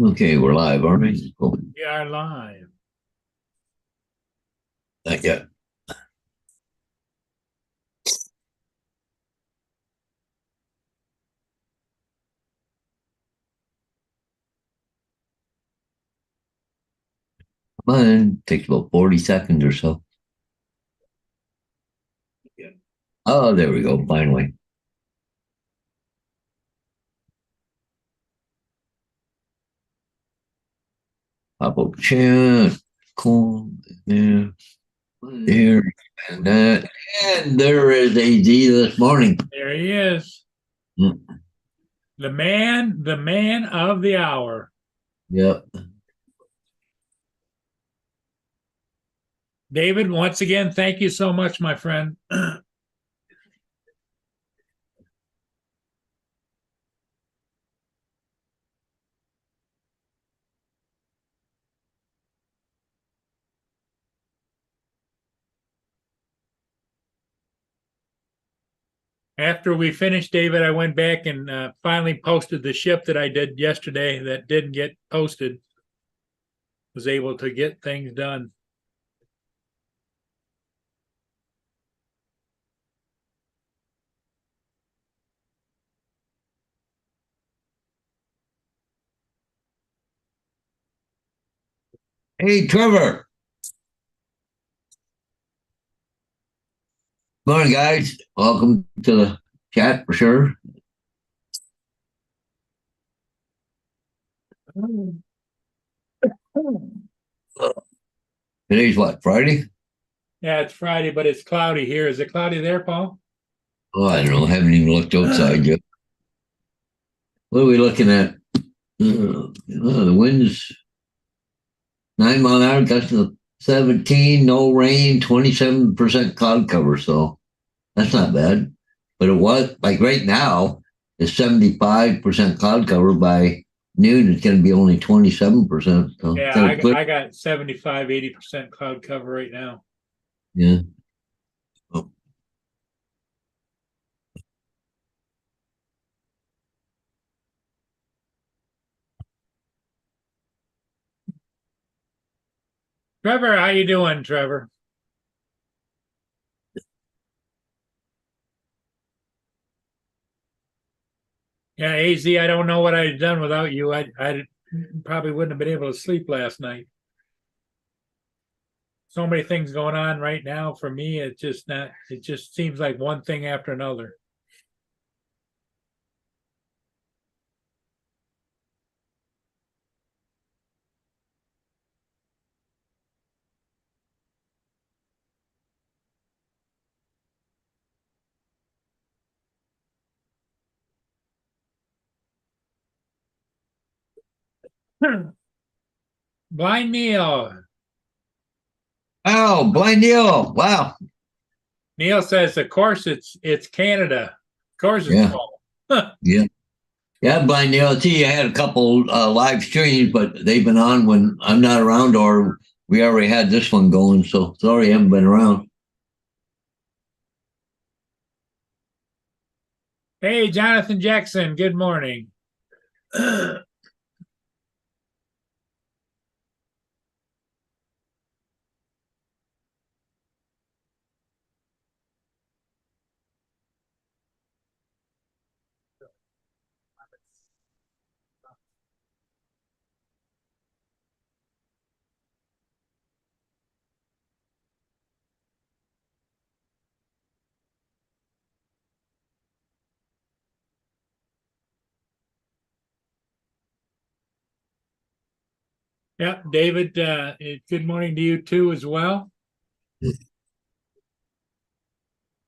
Okay, we're live, aren't we? Oh, We are live. not yet. Mine takes about 40 seconds or so. Oh, there we go. Finally. Pop up chat. Cool. There, there, and that. And there is AZ this morning. There he is. Mm, The man of the hour. yep. David, once again, thank you so much, my friend. After we finished, David, I went back and finally posted the ship that I did yesterday that didn't get posted. Was able to get things done. Hey, Trevor. Morning, guys. Welcome to the chat for sure. Today's what, Friday? Yeah, it's Friday, but it's cloudy here. Is it cloudy there, Paul? Oh, I don't know. I haven't even looked outside yet. What are we looking at? The wind's 9 mile an hour, gust of 17, no rain, 27% cloud cover. So that's not bad. But it was like right now, it's 75% cloud cover. By noon, it's going to be only 27%. So it's Yeah, going to clear. I got 75, 80% cloud cover right now. Yeah. Oh, Trevor, how you doing, Trevor? Yeah, AZ, I don't know what I'd done without you. I probably wouldn't have been able to sleep last night. So many things going on right now for me. It just seems like one thing after another. Blind Neil. oh, blind Neil. Wow. Neil says, of course it's Canada. Of course it's Yeah. fall. Yeah. Yeah, blind Neil. I see, I had a couple live streams, but they've been on when I'm not around, or we already had this one going. So sorry, I haven't been around. Hey, Jonathan Jackson, good morning. Yeah, David, good morning to you too as well.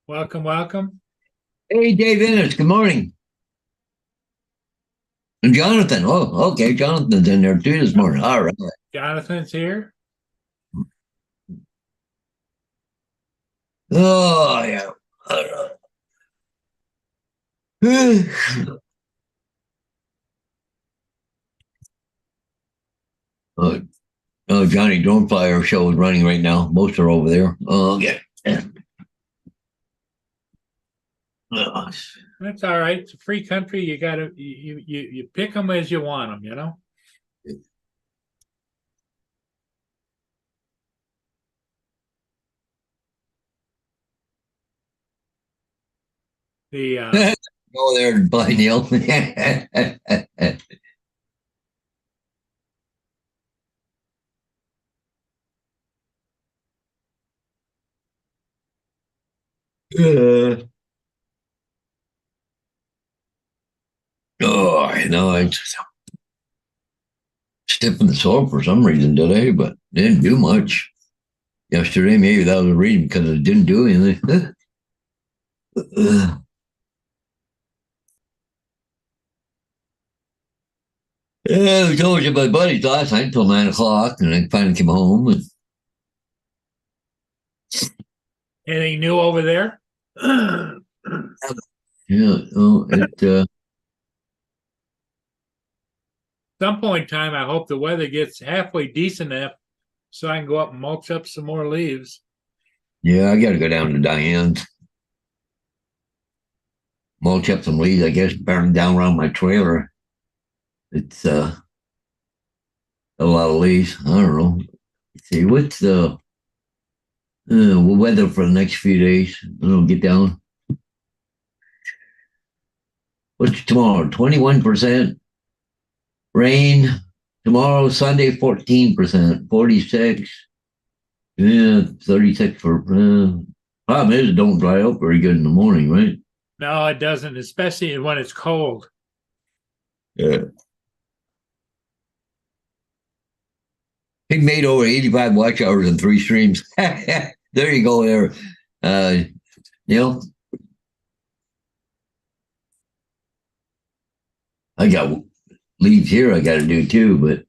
Welcome, welcome. Hey, Dave Ennis. Good morning. And Jonathan. Oh, okay. Jonathan's in there too this morning. All right. Jonathan's here. Oh, yeah. oh, oh, Johnny Drone Flyer show is running right now. Most are over there. Oh, okay. Oh, That's all right. It's a free country. You gotta you pick them as you want them. The Go there and buy Neil. Oh, I know. I just stiff in the soil for some reason today, but didn't do much. Yesterday, maybe that was a reason because it didn't do anything. Yeah, I told you my buddies last night until 9 o'clock, and I finally came home. And anything new over there? yeah, oh, Some point in time, I hope the weather gets halfway decent enough so I can go up and mulch up some more leaves. yeah, I got to go down to Diane's, mulch up some leaves. I guess burn down around my trailer. It's a lot of leaves. I don't know. Let's see, what's the weather for the next few days? I don't get down. What's tomorrow? 21% rain. Tomorrow, Sunday, 14%, 46. Yeah, 36 for. Problem is, it don't dry up very good in the morning, right? No, it doesn't, especially when it's cold. Yeah. He made over 85 watch hours in 3 streams. There you go there. Neil. I got leaves here I got to do too, but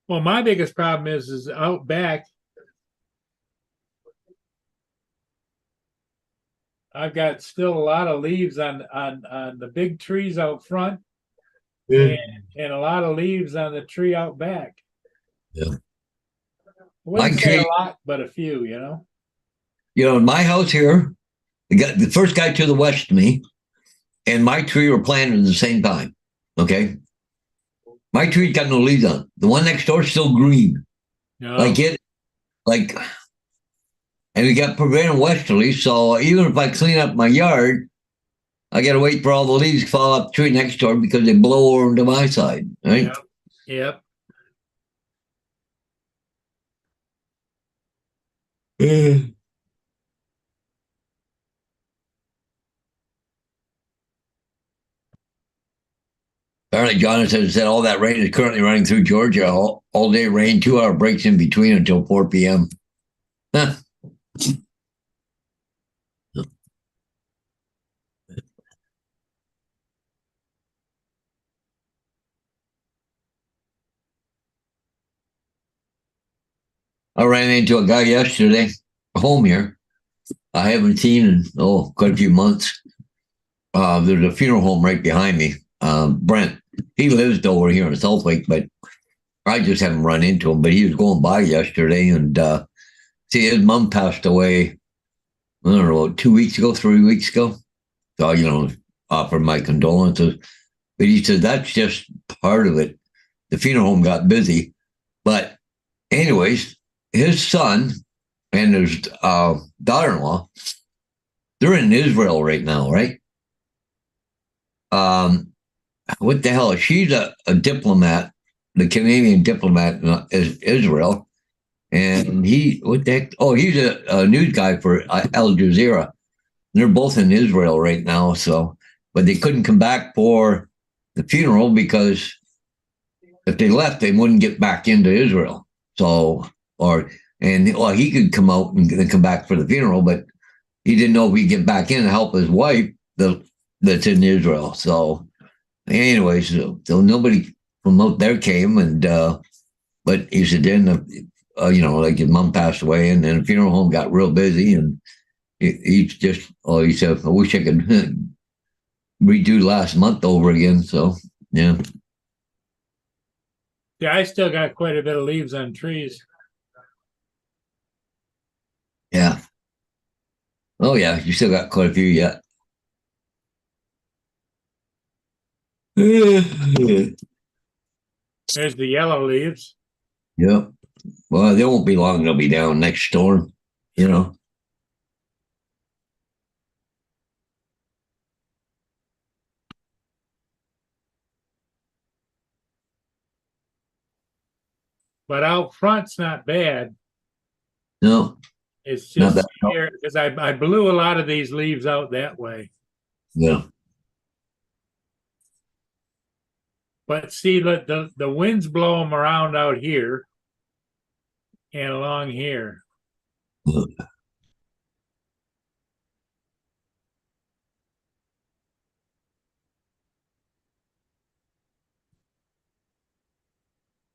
Well, my biggest problem is out back. I've got still a lot of leaves on the big trees out front, and a lot of leaves on the tree out back. Yeah. I wouldn't say a lot, but a few, you know. You know, in my house here, the first guy to the west of me and my tree were planted at the same time. Okay. My tree's got no leaves on. The one next door is still green. No. And we got prevented westerlies. So even if I clean up my yard, I got to wait for all the leaves to fall off the tree next door because they blow over to my side. Right. Yep. Apparently, Jonathan said all that rain is currently running through Georgia. All day rain, 2-hour breaks in between until 4 p.m. Huh. I ran into a guy yesterday, home here. I haven't seen in quite a few months. There's a funeral home right behind me. Brent, he lives over here in Salt Lake, but I just haven't run into him. But he was going by yesterday, and see, his mom passed away. I don't know, 2 weeks ago, 3 weeks ago. So offer my condolences. But he said that's just part of it. The funeral home got busy, but anyways, his son and his daughter-in-law, they're in Israel right now, right? What the hell? She's a diplomat, the Canadian diplomat in Israel. And what the heck? Oh, he's a news guy for Al Jazeera. They're both in Israel right now. So, but they couldn't come back for the funeral because if they left, they wouldn't get back into Israel. So, he could come out and then come back for the funeral, but he didn't know if he'd get back in and help his wife that's in Israel. So, anyways, so nobody from out there came, and but he said then, like his mom passed away, and then the funeral home got real busy, and he said, I wish I could redo last month over again. So, yeah. Yeah, I still got quite a bit of leaves on trees. Yeah. Oh, yeah. You still got quite a few yet. There's the yellow leaves. Yep. Well, they won't be long. They'll be down next storm, but out front's not bad. No, It's not just bad. No. here because I blew a lot of these leaves out that way. Yeah. But see, look, the winds blow them around out here and along here.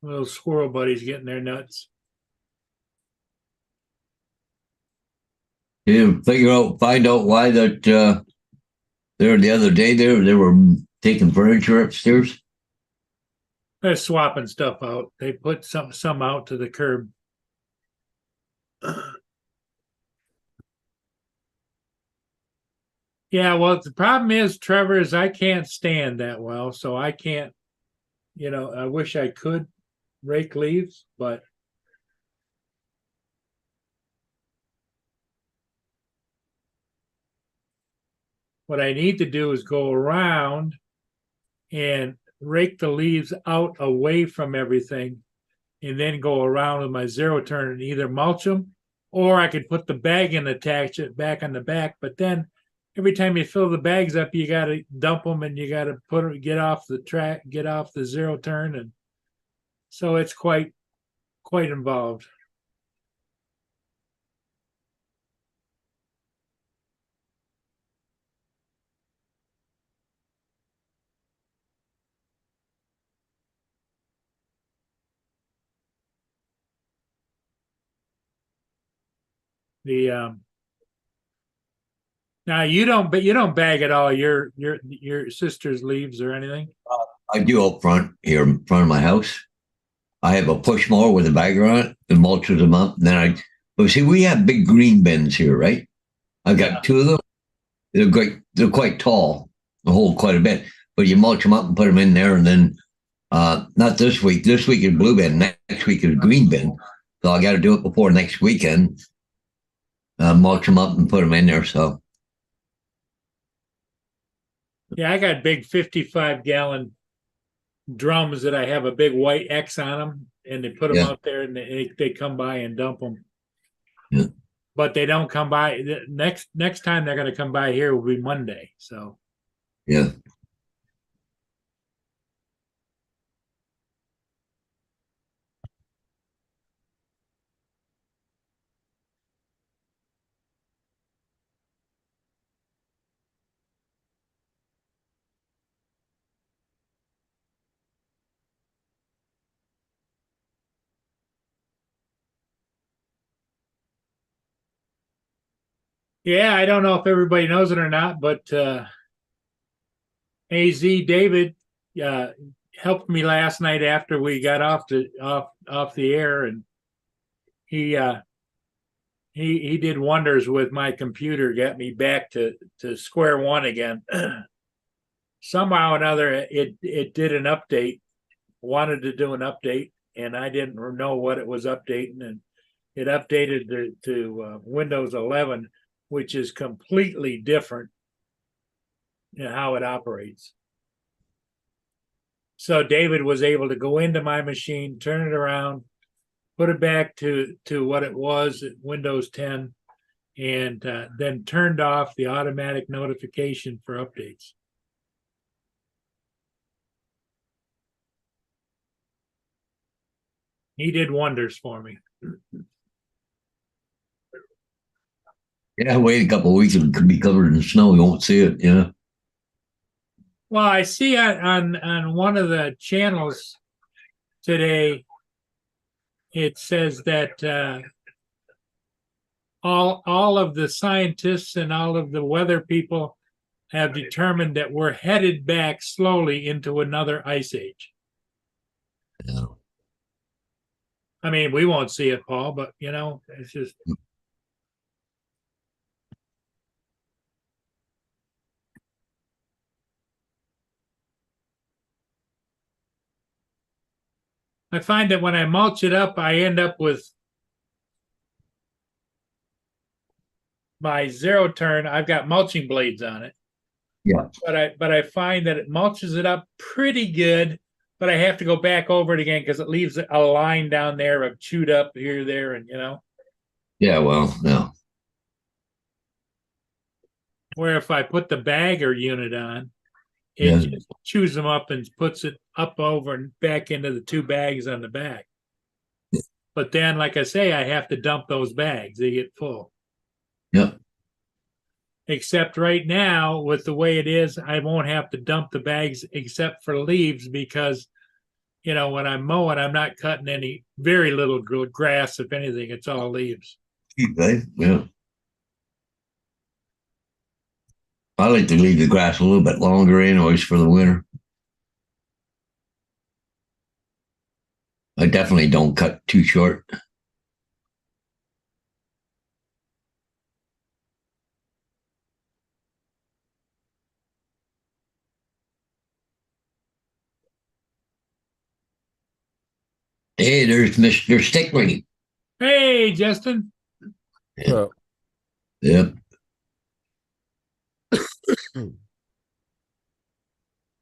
Little squirrel buddies getting their nuts. You find out why that there the other day they were taking furniture upstairs. They're swapping stuff out. They put some out to the curb. Yeah, well, the problem is, Trevor, is I can't stand that well, so I can't. I wish I could rake leaves, but what I need to do is go around and rake the leaves out away from everything and then go around with my zero turn and either mulch them or I could put the bag and attach it back on the back. But then every time you fill the bags up, you got to dump them and you got to get off the track, get off the zero turn. And so it's quite involved. The Now you don't, but you don't bag at all your sister's leaves or anything. I do up front here in front of my house. I have a push mower with a bagger on it and mulches them up. And then but see, we have big green bins here, right? I've got two of them. They're great. They're quite tall. They hold quite a bit. But you mulch them up and put them in there, and then not this week. This week is blue bin. Next week is green bin. So I got to do it before next weekend. Mulch them up and put them in there. So Yeah, I got big 55-gallon drums that I have a big white X on them, and they put them out there, and they come by and dump them. Yeah. But they don't come by. Next time they're going to come by here will be Monday. So yeah. yeah, I don't know if everybody knows it or not, but AZ David helped me last night after we got off the air, and he did wonders with my computer, got me back to square one again. Somehow or another, it did an update, wanted to do an update, and I didn't know what it was updating, and it updated to Windows 11, which is completely different in how it operates. So David was able to go into my machine, turn it around, put it back to what it was at Windows 10, and then turned off the automatic notification for updates. He did wonders for me. Yeah, wait a couple of weeks, it could be covered in snow. You won't see it, Well, I see on one of the channels today, it says that all of the scientists and all of the weather people have determined that we're headed back slowly into another ice age. Yeah. I mean, we won't see it, Paul, but it's just. I find that when I mulch it up, I end up with my zero turn. I've got mulching blades on it. Yeah. But I find that it mulches it up pretty good, but I have to go back over it again because it leaves a line down there of chewed up here, there, and Yeah, well, no. where if I put the bagger unit on, it Yeah. just chews them up and puts it up over and back into the two bags on the back. But then, like I say, I have to dump those bags. They get full. Yep. Except right now, with the way it is, I won't have to dump the bags except for leaves because, when I'm mowing, I'm not cutting any very little grass. If anything, it's all leaves. Okay. Yeah. I like to leave the grass a little bit longer anyways for the winter. I definitely don't cut too short. Hey, there's Mr. Stickley. Hey, Justin. So, Yep.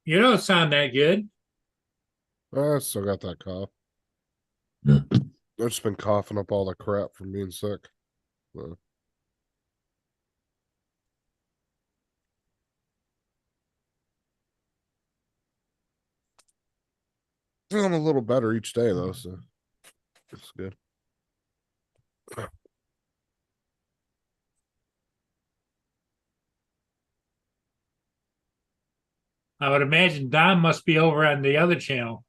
You don't sound that good. I still got that cough. Yeah. I've just been coughing up all the crap from being sick. So. I'm a little better each day though, so it's good. I would imagine Don must be over on the other channel.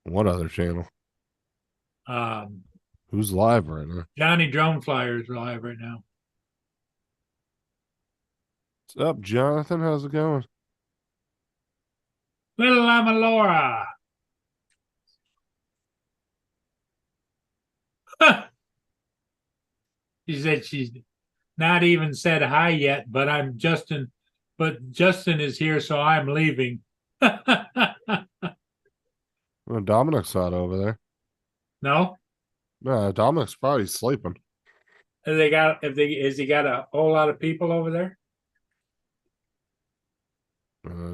What other channel? Um, Who's live right now? Johnny Drone Flyer is live right now. What's up, Jonathan? How's it going? Little Lama Laura. She said she's not even said hi yet, but Justin is here, so I'm leaving. Well, Dominic's not over there. No? No, Dominic's probably sleeping. Has he got a whole lot of people over there?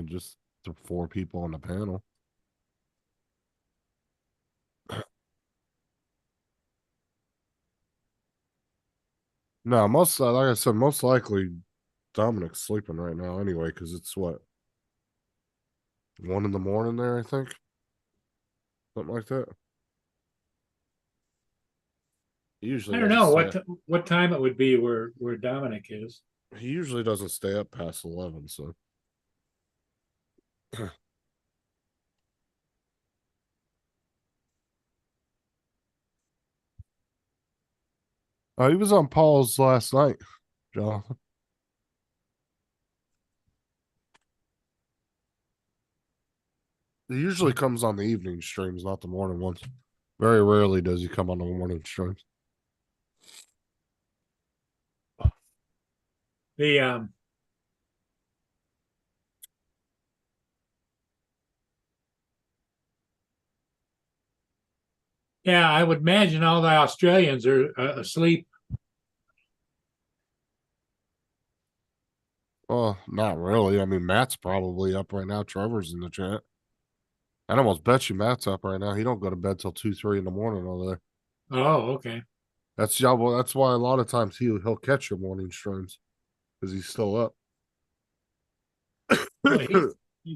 Just the 4 people on the panel. No, like I said, most likely Dominic's sleeping right now anyway, because it's what, 1 in the morning there, I think. Something like that. Usually I don't doesn't know stay- what time it would be where Dominic is. He usually doesn't stay up past 11, so. Oh, he was on Paul's last night, Jonathan. He usually comes on the evening streams, not the morning ones. Very rarely does he come on the morning streams. The Yeah, I would imagine all the Australians are asleep. Well, not really. I mean, Matt's probably up right now. Trevor's in the chat. I'd almost bet you Matt's up right now. He don't go to bed till 2, 3 in the morning over there. Oh, okay. That's well, that's why a lot of times he'll catch your morning streams because he's still up. Well,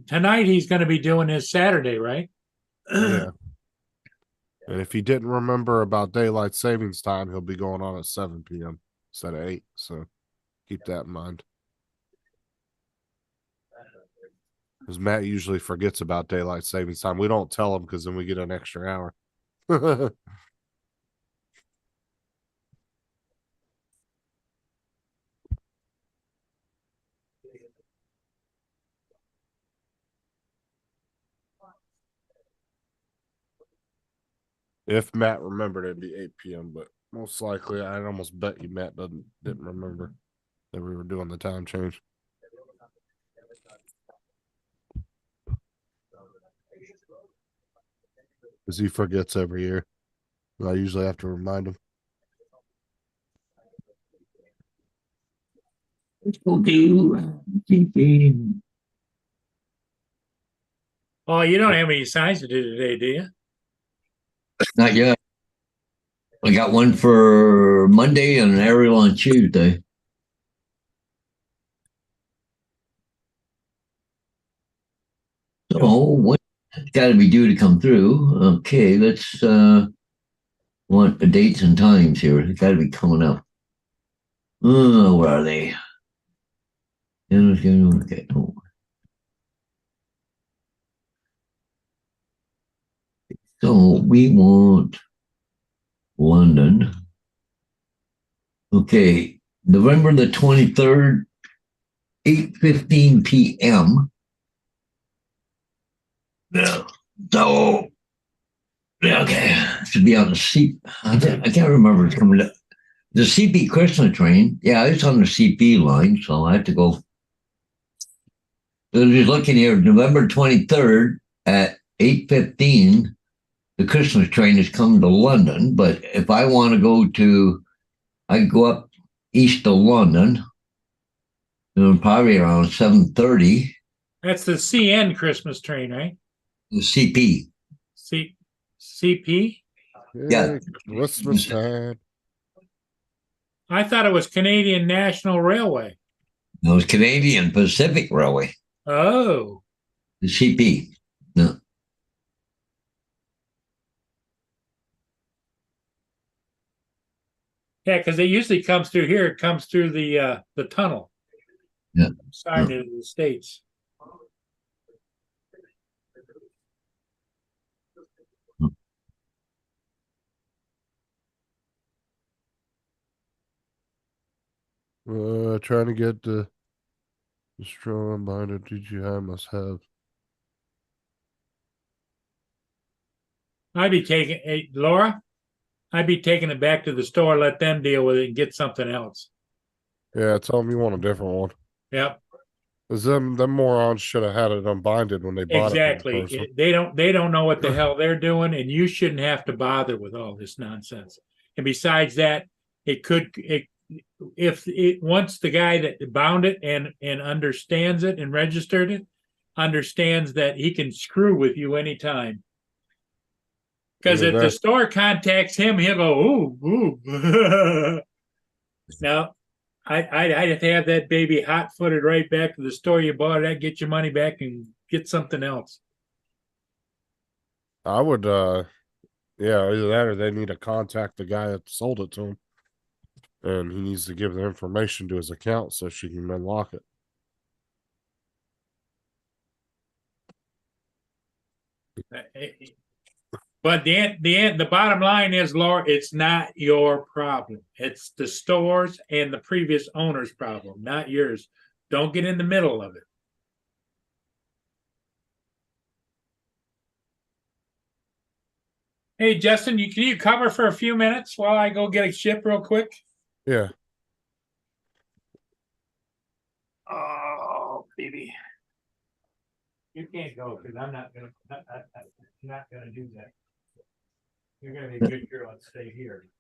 tonight he's going to be doing his Saturday, right? Yeah. And if he didn't remember about daylight savings time, he'll be going on at 7 p.m. instead of 8. So keep that in mind. Because Matt usually forgets about daylight savings time. We don't tell him because then we get an extra hour. If Matt remembered, it'd be 8 p.m. But most likely, I'd almost bet you Matt didn't remember that we were doing the time change. Because he forgets every year. I usually have to remind him. Let's go do. Oh, you don't have any signs to do today, do you? Not yet. I got one for Monday and an aerial on Tuesday. So what got to be due to come through? Okay, let's want the dates and times here. It's got to be coming up. Where are they? Okay. Oh. So we want London. Okay, November the 23rd, 8:15 p.m. Yeah. So yeah, okay, should be on the C. I can't remember. It's coming up. The CP Christmas train. Yeah, it's on the CP line, so I have to go. So just looking here, November 23rd at 8:15. The Christmas train is coming to London, but if I want to go to, I go up east of London, probably around 7:30. That's the CN Christmas train, right? The CP. C CP? Yeah. Christmas time. I thought it was Canadian National Railway. No, it's Canadian Pacific Railway, Oh, the CP. No. yeah, because it usually comes through here. It comes through the tunnel Yeah. side of the states. Trying to get the strong binder DGI must have. I'd be taking, hey, Laura, I'd be taking it back to the store, let them deal with it and get something else. Yeah, tell them you want a different one. Yep, Cause them morons should have had it unbinded when they bought it from the person. exactly. They don't know what the hell they're doing, and you shouldn't have to bother with all this nonsense. And besides that, if it once the guy that bound it and understands it and registered it, understands that he can screw with you anytime. Because if the store contacts him, he'll go, ooh, ooh. Now, I'd have to have that baby hot footed right back to the store you bought it at, get your money back and get something else. I would yeah, either that or they need to contact the guy that sold it to him. And he needs to give the information to his account so she can unlock it. But the bottom line is, Laura, it's not your problem. It's the stores and the previous owner's problem, not yours. Don't get in the middle of it. Hey, Justin, can you cover for a few minutes while I go get a ship real quick? Yeah. Oh, baby. You can't go because I'm not gonna do that. You're gonna be a good girl and stay here.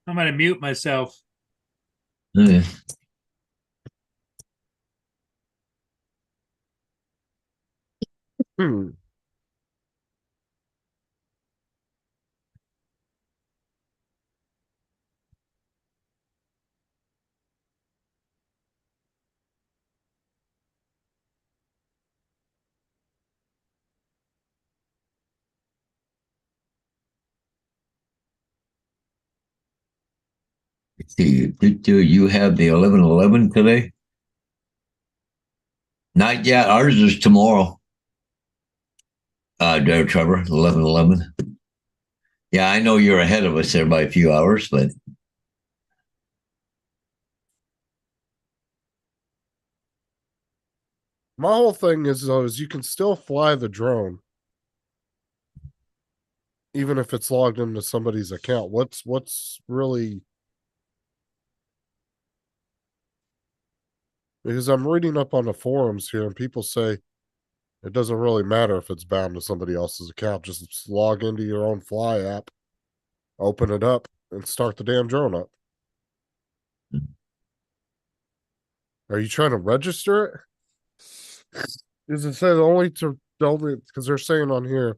I'm gonna mute myself. Okay. Hmm. Let's see, do you have the 11/11 today? Not yet. Ours is tomorrow. There, Trevor, 11/11. Yeah, I know you're ahead of us there by a few hours, but My whole thing is though is you can still fly the drone even if it's logged into somebody's account. What's really, because I'm reading up on the forums here and people say it doesn't really matter if it's bound to somebody else's account. Just log into your own Fly app, open it up, and start the damn drone up. Are you trying to register it? Because it says only because they're saying on here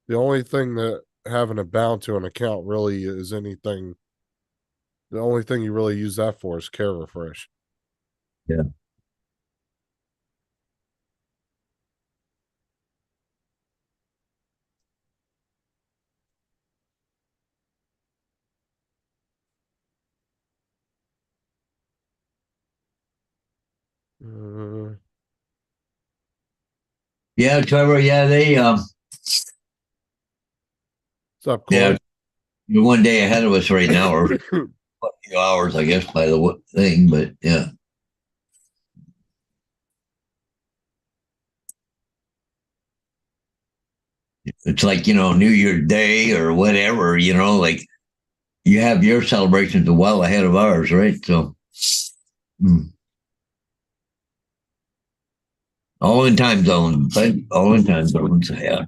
the only thing that having it bound to an account really is anything. The only thing you really use that for is care refresh. yeah. Uh, Yeah, Trevor, yeah, what's up, yeah, Claude? you're one day ahead of us right now, or a few hours, I guess, by the thing, but yeah. It's like, New Year's Day or whatever, like you have your celebrations a while ahead of ours, right? So, mm, all in time zones, but all in time zones, yeah.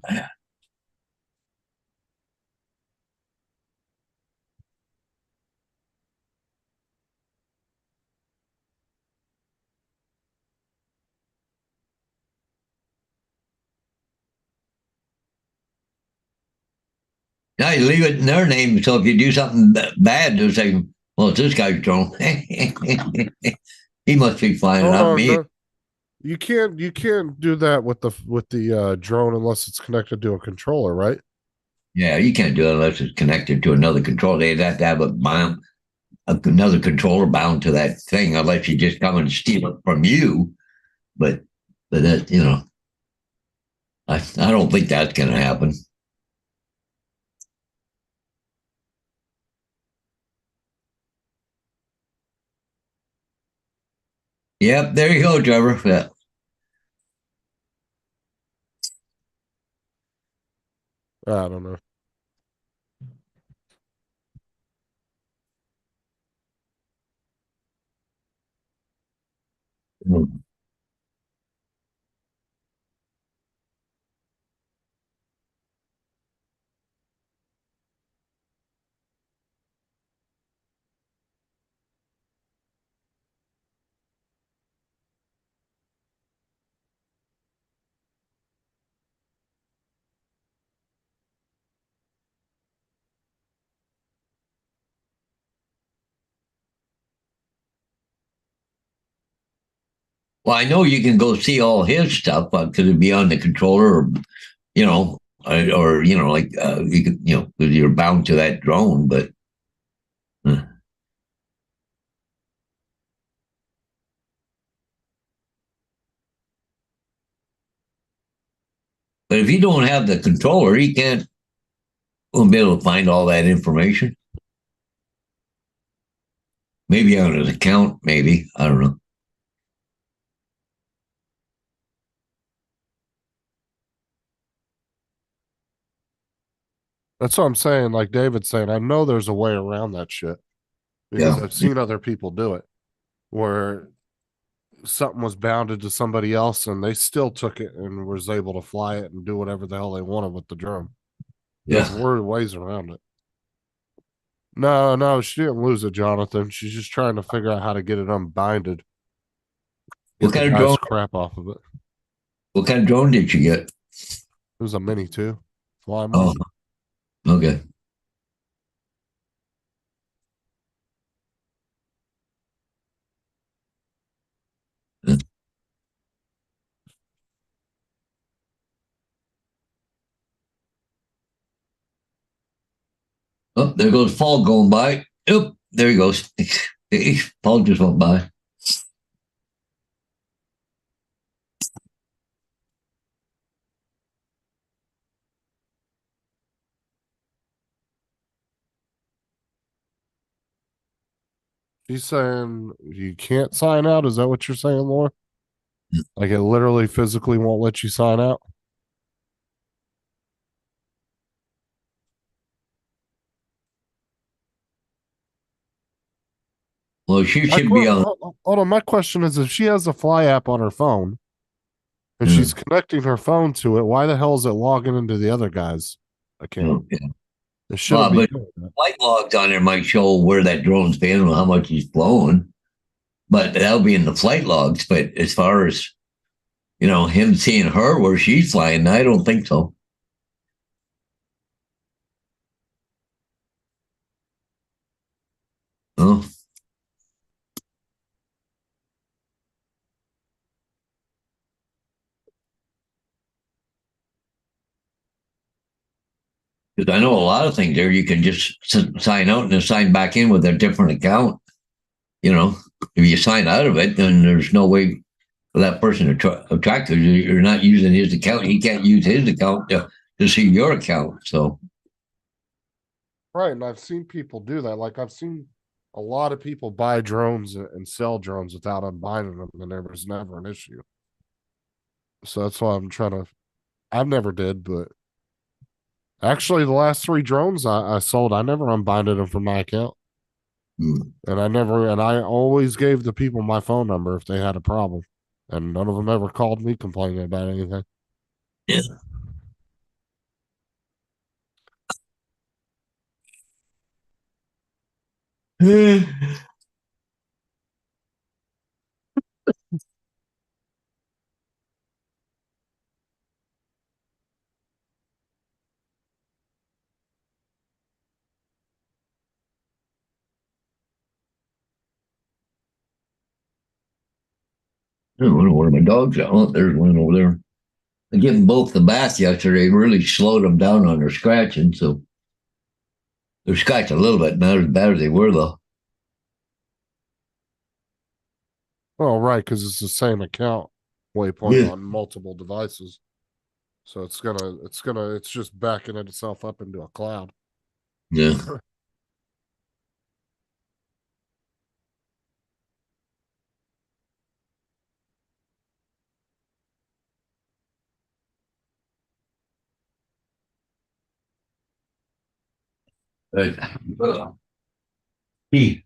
Now you leave it in their name, so if you do something bad, they'll say, well, it's this guy's drone. He must be flying it, Oh not no, me. no. You can't do that with the drone unless it's connected to a controller, right? Yeah, you can't do it unless it's connected to another controller. They'd have to have another controller bound to that thing, unless you just come and steal it from you. But that, I don't think that's going to happen. Yep, there you go, Trevor. Yeah. I don't know. Well, I know you can go see all his stuff, could it be on the controller, or like you could, because you're bound to that drone. Uh, but if you don't have the controller, he won't be able to find all that information. Maybe on his account, maybe, I don't know. That's what I'm saying. Like David's saying, I know there's a way around that shit because Yeah, I've seen other people do it where something was bounded to somebody else and they still took it and was able to fly it and do whatever the hell they wanted with the drone. There's yeah. ways around it. No, no, she didn't lose it, Jonathan. She's just trying to figure out how to get it unbinded. What Get the kind of guy's drone? crap off of it. What kind of drone did you get? It was a mini too. Fly Oh, mini. okay. Oh, there goes fall going by. Yep. there he goes. Paul just went by. She's saying you can't sign out. Is that what you're saying, Laura? Like it literally physically won't let you sign out? Well, she should be on. Hold on. My question is if she has the Fly app on her phone and Yeah. she's connecting her phone to it, why the hell is it logging into the other guy's account? Yeah. It shouldn't Well, be doing that. flight logs on there might show where that drone's been and how much he's flown, but that'll be in the flight logs. But as far as him seeing her where she's flying, I don't think so. Oh, because I know a lot of things there you can just sign out and then sign back in with a different account. If you sign out of it, then there's no way for that person to attract you. You're not using his account. He can't use his account to see your account. So, Right. And I've seen people do that. Like I've seen a lot of people buy drones and sell drones without unbinding them, and there was never an issue. So that's why I'm trying to. I've never did, but actually, the last 3 drones I sold, I never unbinded them from my account, and I always gave the people my phone number if they had a problem, and none of them ever called me complaining about anything. yeah. I wonder where my dog's at. Oh, there's one over there. I gave them both the bath yesterday. Really slowed them down on their scratching. So they're scratching a little bit, not as bad as they were, though. Well, right, because it's the same account waypoint on multiple devices. So it's just backing itself up into a cloud. Yeah. Right. He.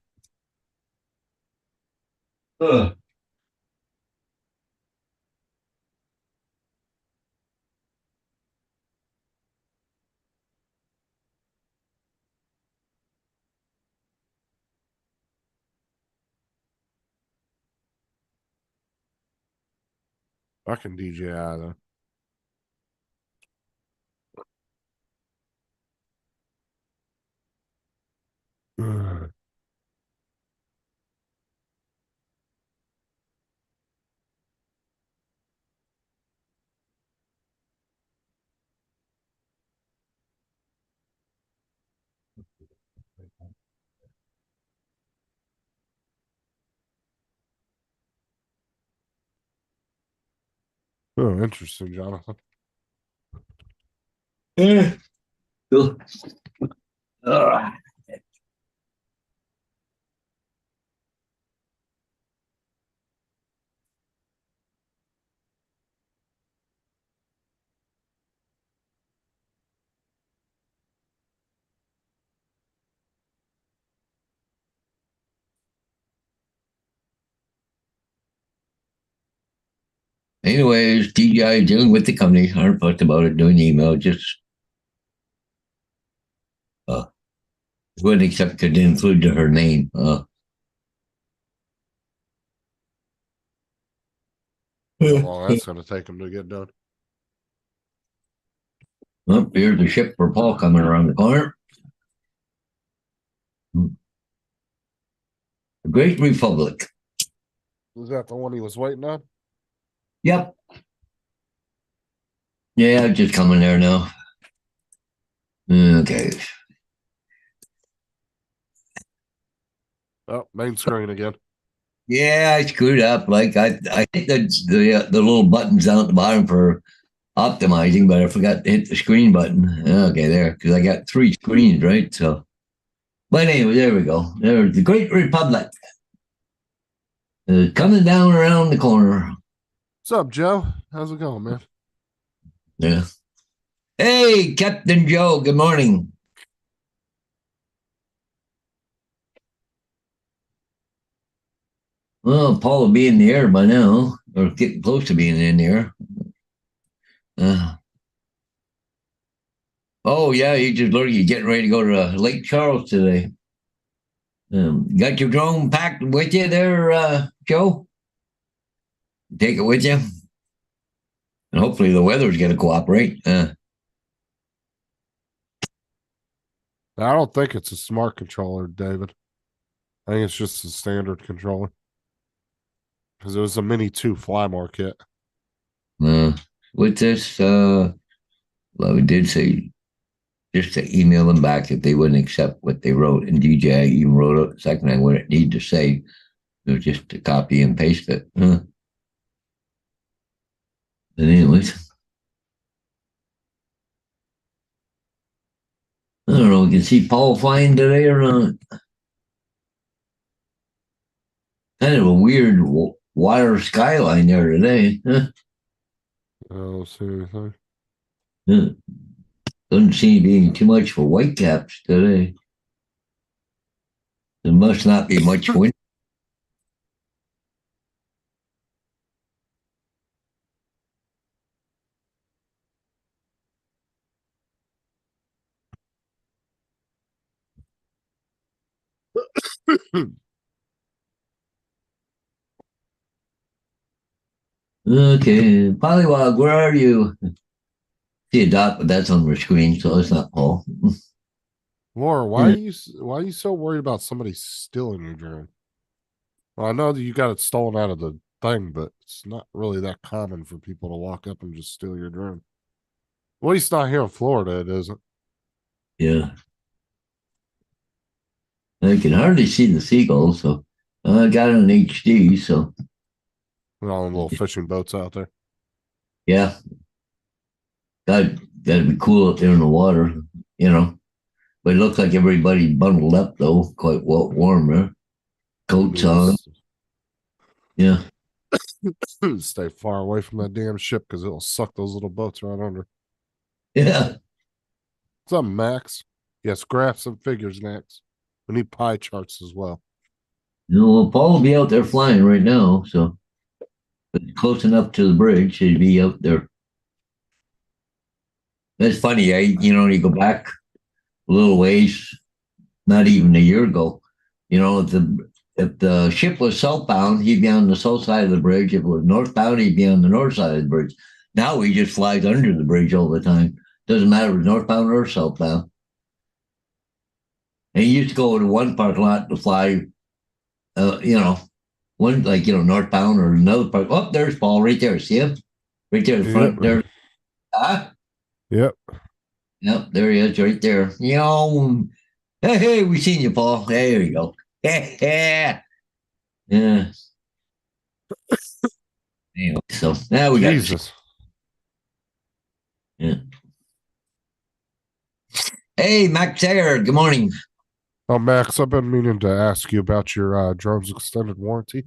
I can DJI though. Oh, interesting, Jonathan. Cool. Uh, Anyways, DJI is dealing with the company. I already talked about it doing the email. Just wouldn't accept it include her name. How long that's going to take them to get done? Well, here's the ship for Paul coming around the corner. The Great Republic. Was that the one he was waiting on? Yep. Yeah, just coming there now. Okay. Oh, main screen again. Yeah, I screwed up. Like I hit the little buttons down at the bottom for optimizing, but I forgot to hit the screen button. Okay, there, because I got 3 screens, right? So, but anyway, there we go. There's the Great Republic coming down around the corner. What's up, Joe? How's it going, man? Yeah. Hey, Captain Joe. Good morning. Well, Paul will be in the air by now, or getting close to being in the air. Oh yeah, he just learned you're getting ready to go to Lake Charles today. Got your drone packed with you there, Joe? Take it with you, and hopefully the weather's going to cooperate. I don't think it's a smart controller, David. I think it's just a standard controller. Because it was a Mini 2 Flymore kit. With this, well, we did say just to email them back if they wouldn't accept what they wrote. And DJI even wrote a second I what it need to say. It was just to copy and paste it. But anyways, I don't know. You can see Paul flying today or not. Kind of a weird water skyline there today. I don't see anything. Yeah. Doesn't seem to be too much for whitecaps today. There must not be much wind. Okay, Pollywog, where are you? See a dot, but that's on your screen, so it's not Paul. Laura, why are you so worried about somebody stealing your drone? Well, I know that you got it stolen out of the thing, but it's not really that common for people to walk up and just steal your drone. At least not here in Florida, it isn't. Yeah. I can hardly see the seagulls, so I got it on HD, so All them little fishing boats out there. yeah. Gotta be cool out there in the water, you know. But it looks like everybody bundled up though, quite well warm there. Coats on. Yeah. Stay far away from that damn ship because it'll suck those little boats right under. Yeah. What's up, Max? Yes, graphs and figures next. We need pie charts as well. You know, well, Paul will be out there flying right now, so but close enough to the bridge, he'd be out there. That's funny, you go back a little ways, not even a year ago. You know, if the ship was southbound, he'd be on the south side of the bridge. If it was northbound, he'd be on the north side of the bridge. Now he just flies under the bridge all the time. Doesn't matter if it's northbound or southbound. And he used to go to one parking lot to fly, one northbound or another park. Oh, there's Paul right there. See him? Right there in front there. Yep. Yep, there he is right there. Hey, we seen you, Paul. There you go. Yeah. Anyway, so now we got Jesus. Yeah. Hey, Max Sayer, good morning. Oh, Max, I've been meaning to ask you about your drone's extended warranty.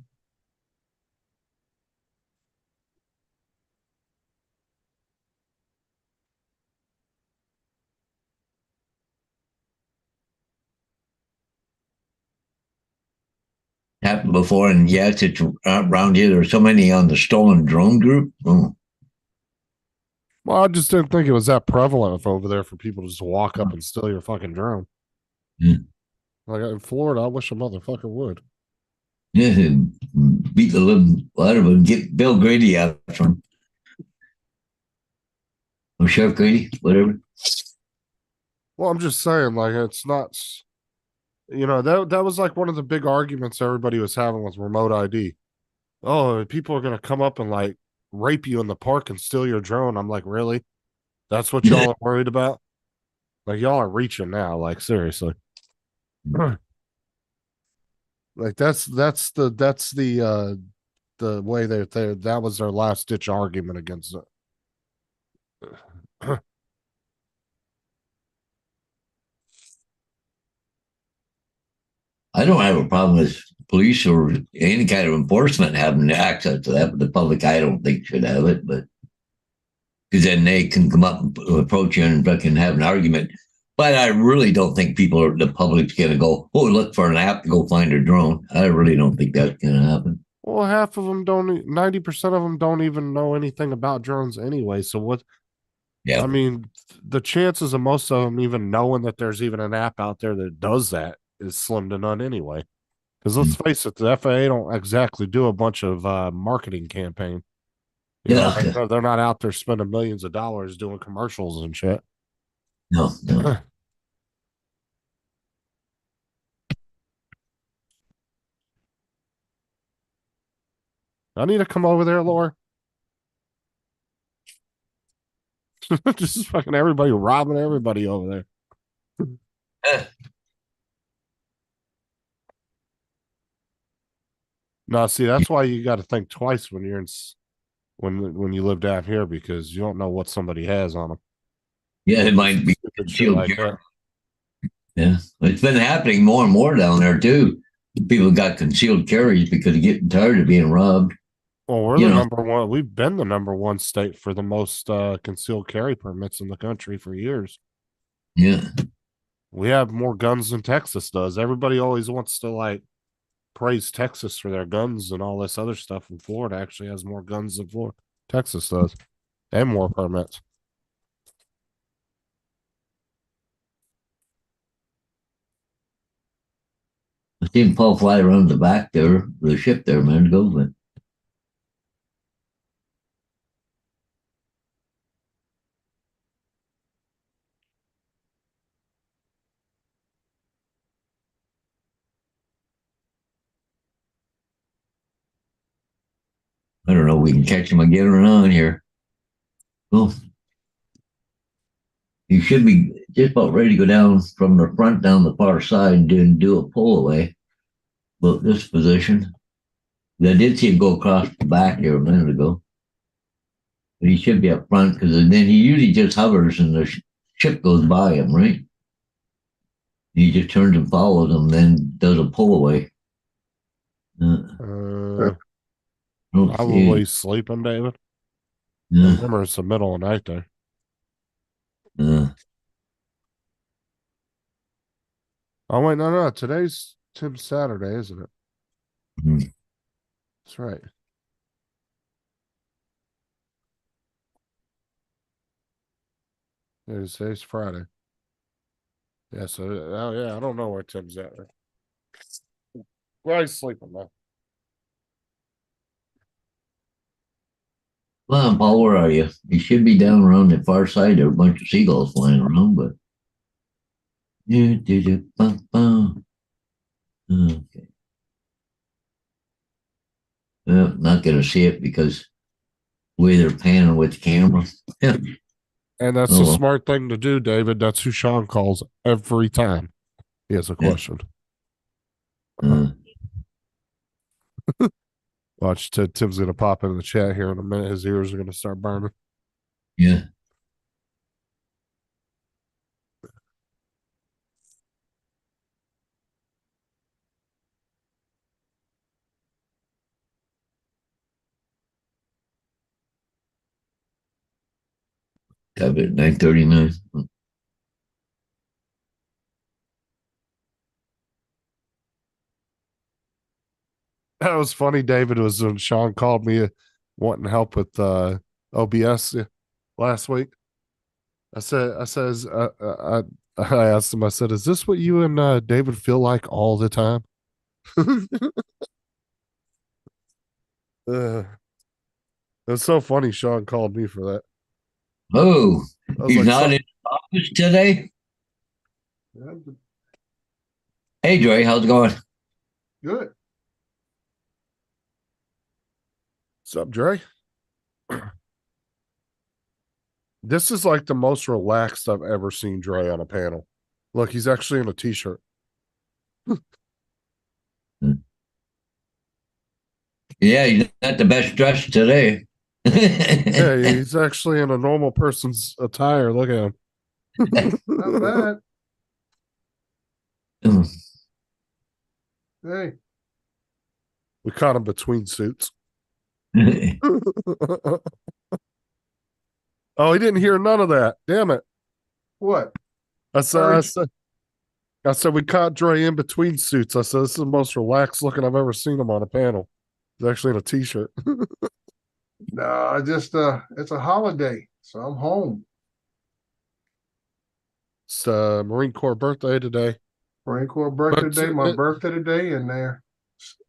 Happened before, and yes, it's around here. There's so many on the stolen drone group. Oh. Well, I just didn't think it was that prevalent over there for people to just walk up and steal your fucking drone. Yeah. Like in Florida, I wish a motherfucker would. Yeah, beat the living out of him, get Bill Grady out from or Sheriff Grady, whatever. Well, I'm just saying, like, it's not, that was like one of the big arguments everybody was having with remote ID. Oh, people are going to come up and like rape you in the park and steal your drone. I'm like, really? That's what y'all are worried about? Like, y'all are reaching now, like, seriously. Like that's the way that was their last ditch argument against it. I don't have a problem with police or any kind of enforcement having access to that, but the public, I don't think should have it. But because then they can come up and approach you and fucking have an argument. But I really don't think the public's going to go, oh, look for an app to go find a drone. I really don't think that's going to happen. Well, half of them don't. 90% of them don't even know anything about drones anyway. So what? Yeah. I mean, the chances of most of them even knowing that there's even an app out there that does that is slim to none anyway. Because let's face it, the FAA don't exactly do a bunch of marketing campaign. You know, they're not out there spending millions of dollars doing commercials and shit. No. I need to come over there, Laura. Just fucking everybody robbing everybody over there. No, see, that's why you got to think twice when you're in when you live down here because you don't know what somebody has on them. Yeah, it might be concealed like that. Yeah, it's been happening more and more down there too. People got concealed carries because they're getting tired of being robbed. Well, we're the number one. We've been the number one state for the most concealed carry permits in the country for years. Yeah, we have more guns than Texas does. Everybody always wants to like praise Texas for their guns and all this other stuff. And Florida actually has more guns than Texas does, and more permits. I seen Paul fly around the back there, the ship there, man. Go, but I don't know. We can catch him again or not here. Well, you should be just about ready to go down from the front down the far side and do a pull away. But this position, I did see him go across the back here a minute ago. But he should be up front because then he usually just hovers and the ship goes by him, right? He just turns and follows them, then does a pull away. Probably sleeping, David. Remember, it's the middle of the night there. Oh wait, no. Today's Tim's Saturday, isn't it? Mm-hmm. That's right. Today's Friday. Yeah, so yeah, I don't know where Tim's at. Well, he's sleeping though. Well, Paul, where are you? You should be down around the far side. There are a bunch of seagulls flying around, but okay. Well, not going to see it because the way they're panning with the camera. Yeah. And that's a smart thing to do, David. That's who Sean calls every time he has a question. Watch, Tim's going to pop in the chat here in a minute. His ears are going to start burning. Yeah. Got it at 9:39. That was funny, David, was when Sean called me wanting help with OBS last week. I asked him, I said, is this what you and David feel like all the time? It's so funny Sean called me for that. Oh, he's like, not in the office today? Hey, Dre, how's it going? Good. What's up, Dre? This is like the most relaxed I've ever seen Dre on a panel. Look, he's actually in a t-shirt. Yeah, he's not the best dressed today. Yeah, he's actually in a normal person's attire. Look at him. Not bad. Hey, We caught him between suits. Oh, he didn't hear none of that. Damn it. what? I said, I said, I said we caught Dre in between suits. I said this is the most relaxed looking I've ever seen him on a panel. He's actually in a t-shirt. No, I just it's a holiday, so I'm home. It's Marine Corps birthday today. Marine Corps birthday But, today, my uh, birthday today, and they're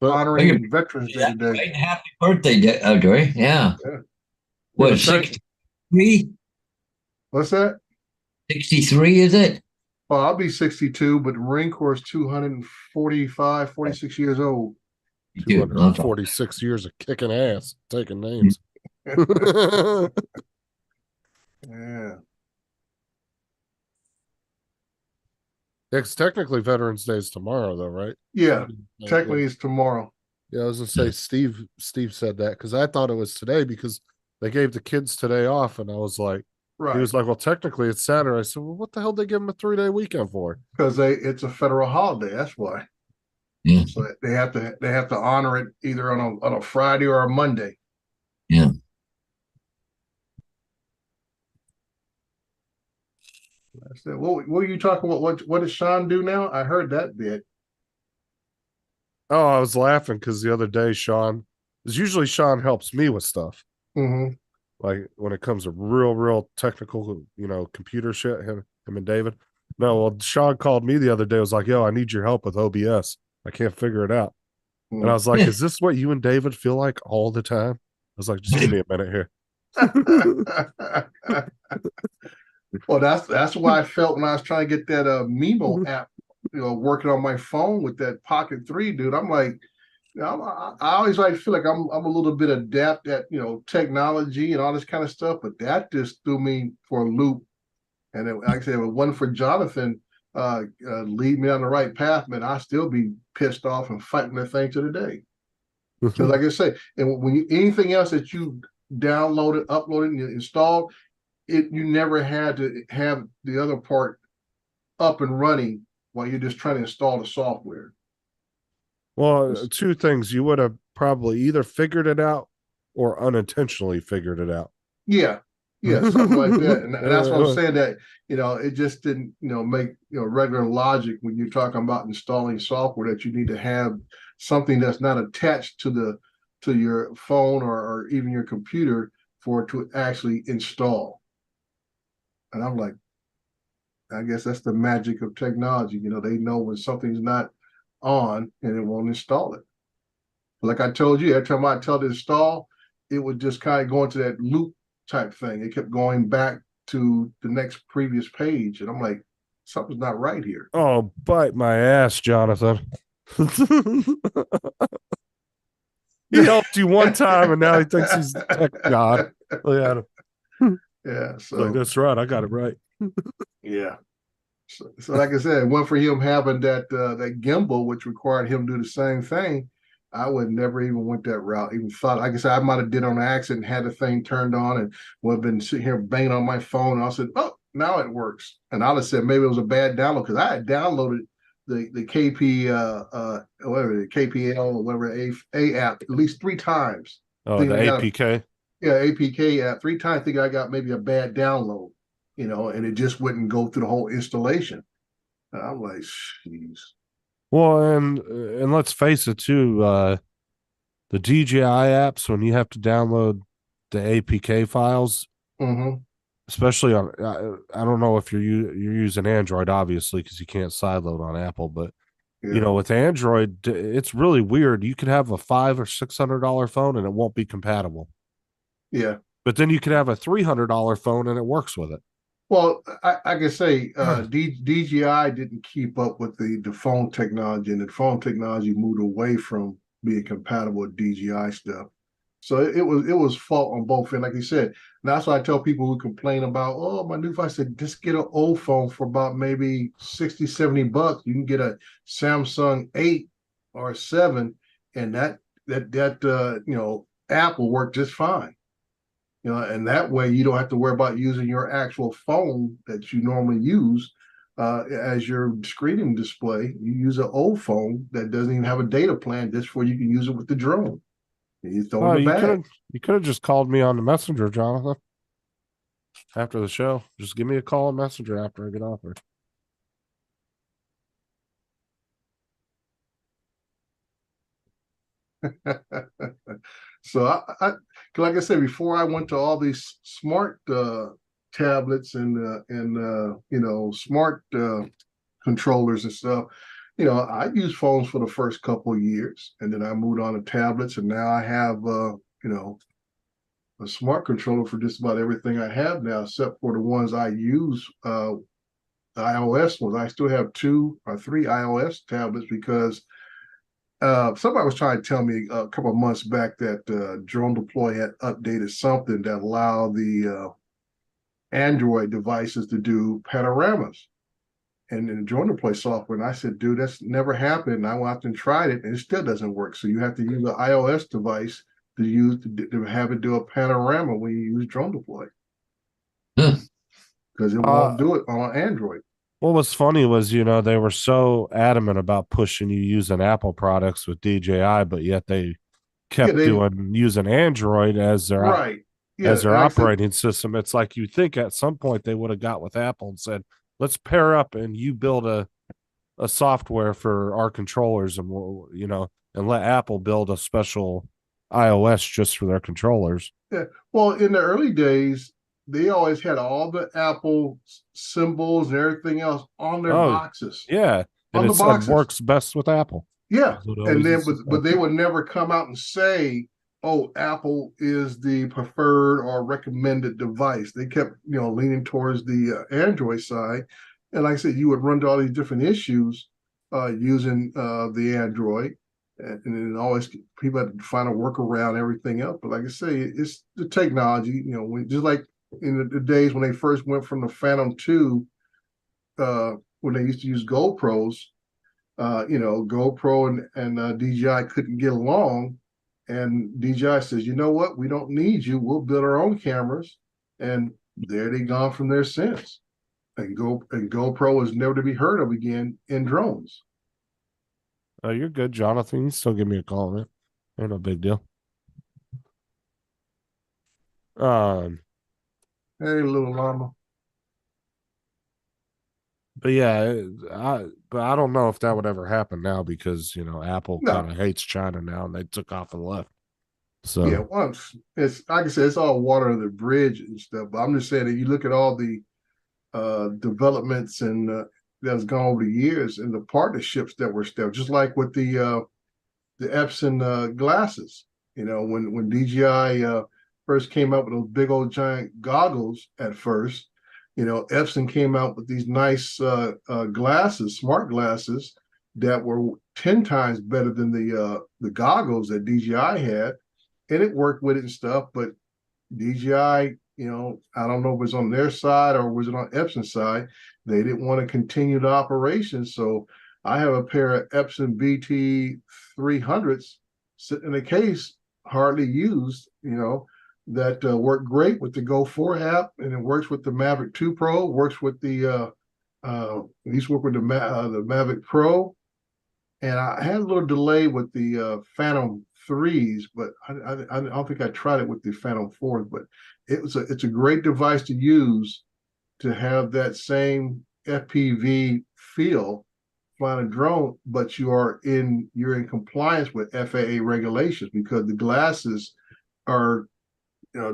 But honoring Veterans Day Yeah, today. right. Happy birthday, Dre. Yeah. Yeah. What, Yeah, check- 63? What's that? 63, is it? Well, I'll be 62, but the Marine Corps is 245, 46 years old. Dude, I'm sorry. 246 years of kicking ass, taking names. Yeah. It's technically Veterans Day is tomorrow, though, right? Yeah. Technically, it's tomorrow. Yeah, I was gonna say Steve said that because I thought it was today because they gave the kids today off, and I was like, Right. he was like, well, technically it's Saturday. I said, well, what the hell did they give them a 3-day weekend for? Because it's a federal holiday. That's why. Yeah. So they have to honor it either on a Friday or a Monday. Yeah. That's it. What were you talking about? What does Sean do now? I heard that bit. Oh, I was laughing because the other day because usually Sean helps me with stuff. Mm-hmm. Like when it comes to real technical, computer shit, him and David. No, well, Sean called me the other day, was like, yo, I need your help with OBS. I can't figure it out. And I was like, is this what you and David feel like all the time? I was like, just give me a minute here. Well, that's why I felt when I was trying to get that Mimo app, working on my phone with that Pocket 3, dude. I'm like, I always feel like I'm a little bit adept at technology and all this kind of stuff, but that just threw me for a loop. And like I said, if it wasn't for Jonathan lead me on the right path, man, I'd still be pissed off and fighting the thing to the day. So like I say, and when anything else that you downloaded, uploaded, and installed, you never had to have the other part up and running while you're just trying to install the software. Well, two things. You would have probably either figured it out or unintentionally figured it out. Yeah, something like that. And that's what I'm saying, that it just didn't make regular logic when you're talking about installing software, that you need to have something that's not attached to your phone or even your computer for it to actually install. And I'm like, I guess that's the magic of technology. They know when something's not on and it won't install it. Like I told you, every time I tell it to install, it would just kind of go into that loop type thing. It kept going back to the next previous page. And I'm like, something's not right here. Oh, bite my ass, Jonathan. He helped you one time and now he thinks he's tech god. Look at him. Yeah. So Like, that's right. I got it right. yeah. So like I said, one for him having that gimbal, which required him to do the same thing, I would never even went that route. Even thought, like I said, I might have did on accident, had the thing turned on, and would have been sitting here banging on my phone. And I said, "Oh, now it works." And I'd have said maybe it was a bad download because I had downloaded the KP whatever the KPL or whatever a app at least 3 times. Oh, the APK. APK app 3 times. Thinking I got maybe a bad download, and it just wouldn't go through the whole installation. And I'm like, jeez. Well, and let's face it too, the DJI apps, when you have to download the APK files, especially on, I don't know if you're using Android, obviously, because you can't sideload on Apple, but with Android, it's really weird. You could have a $500 or $600 phone and it won't be compatible. Yeah. But then you could have a $300 phone and it works with it. Well, I can say DJI didn't keep up with the phone technology, and the phone technology moved away from being compatible with DJI stuff. So it was fault on both ends, like you said. And that's why I tell people who complain about, oh, my new phone, I said, just get an old phone for about maybe $60, $70. You can get a Samsung 8 or 7, and that app will work just fine. And that way you don't have to worry about using your actual phone that you normally use as your screening display. You use an old phone that doesn't even have a data plan just for you can use it with the drone. You throw Oh, in the bag. you could have just called me on the messenger, Jonathan. After the show, just give me a call on messenger after I get off here. So like I said before, I went to all these smart tablets and smart controllers and stuff. I used phones for the first couple of years, and then I moved on to tablets, and now I have a smart controller for just about everything I have now, except for the ones I use, the iOS ones. I still have 2 or 3 iOS tablets because somebody was trying to tell me a couple of months back that Drone Deploy had updated something that allowed the Android devices to do panoramas and in the Drone Deploy software. And I said, dude, that's never happened. And I went out and tried it, and it still doesn't work. So you have to use an iOS device to have it do a panorama when you use Drone Deploy because it won't do it on Android. What was funny was, they were so adamant about pushing you using Apple products with DJI, but yet they kept using Android as their operating system. It's like you think at some point they would have got with Apple and said, let's pair up and you build a software for our controllers and and let Apple build a special iOS just for their controllers. Yeah. Well, in the early days, they always had all the Apple symbols and everything else on their boxes. Yeah. And it said works best with Apple. Yeah. And then, but they would never come out and say, oh, Apple is the preferred or recommended device. They kept, leaning towards the Android side. And like I said, you would run to all these different issues using the Android. And then always people had to find a workaround, everything else. But like I say, it's the technology, just like in the days when they first went from the Phantom 2, when they used to use GoPros, GoPro and DJI couldn't get along. And DJI says, you know what? We don't need you. We'll build our own cameras. And there they gone from there since. And GoPro is never to be heard of again in drones. Oh, you're good, Jonathan. You still give me a call, man. Ain't no big deal. Hey, little llama. But yeah, I don't know if that would ever happen now because Apple kind of hates China now and they took off and left. So yeah, once it's like I said, it's all water under the bridge and stuff. But I'm just saying that you look at all the developments and that's gone over the years and the partnerships that were still just like with the Epson glasses. When DJI first came out with those big old giant goggles at first, Epson came out with these nice glasses, smart glasses that were 10 times better than the goggles that DJI had, and it worked with it and stuff. But DJI, I don't know if it was on their side or was it on Epson's side. They didn't want to continue the operation, so I have a pair of Epson BT 300s sitting in a case, hardly used, that work great with the Go 4 app, and it works with the Mavic 2 Pro, works with the these work with the Mavic Pro, and I had a little delay with the Phantom 3s, but I don't think I tried it with the Phantom 4s, but it's a great device to use to have that same FPV feel flying a drone, but you're in compliance with FAA regulations because the glasses are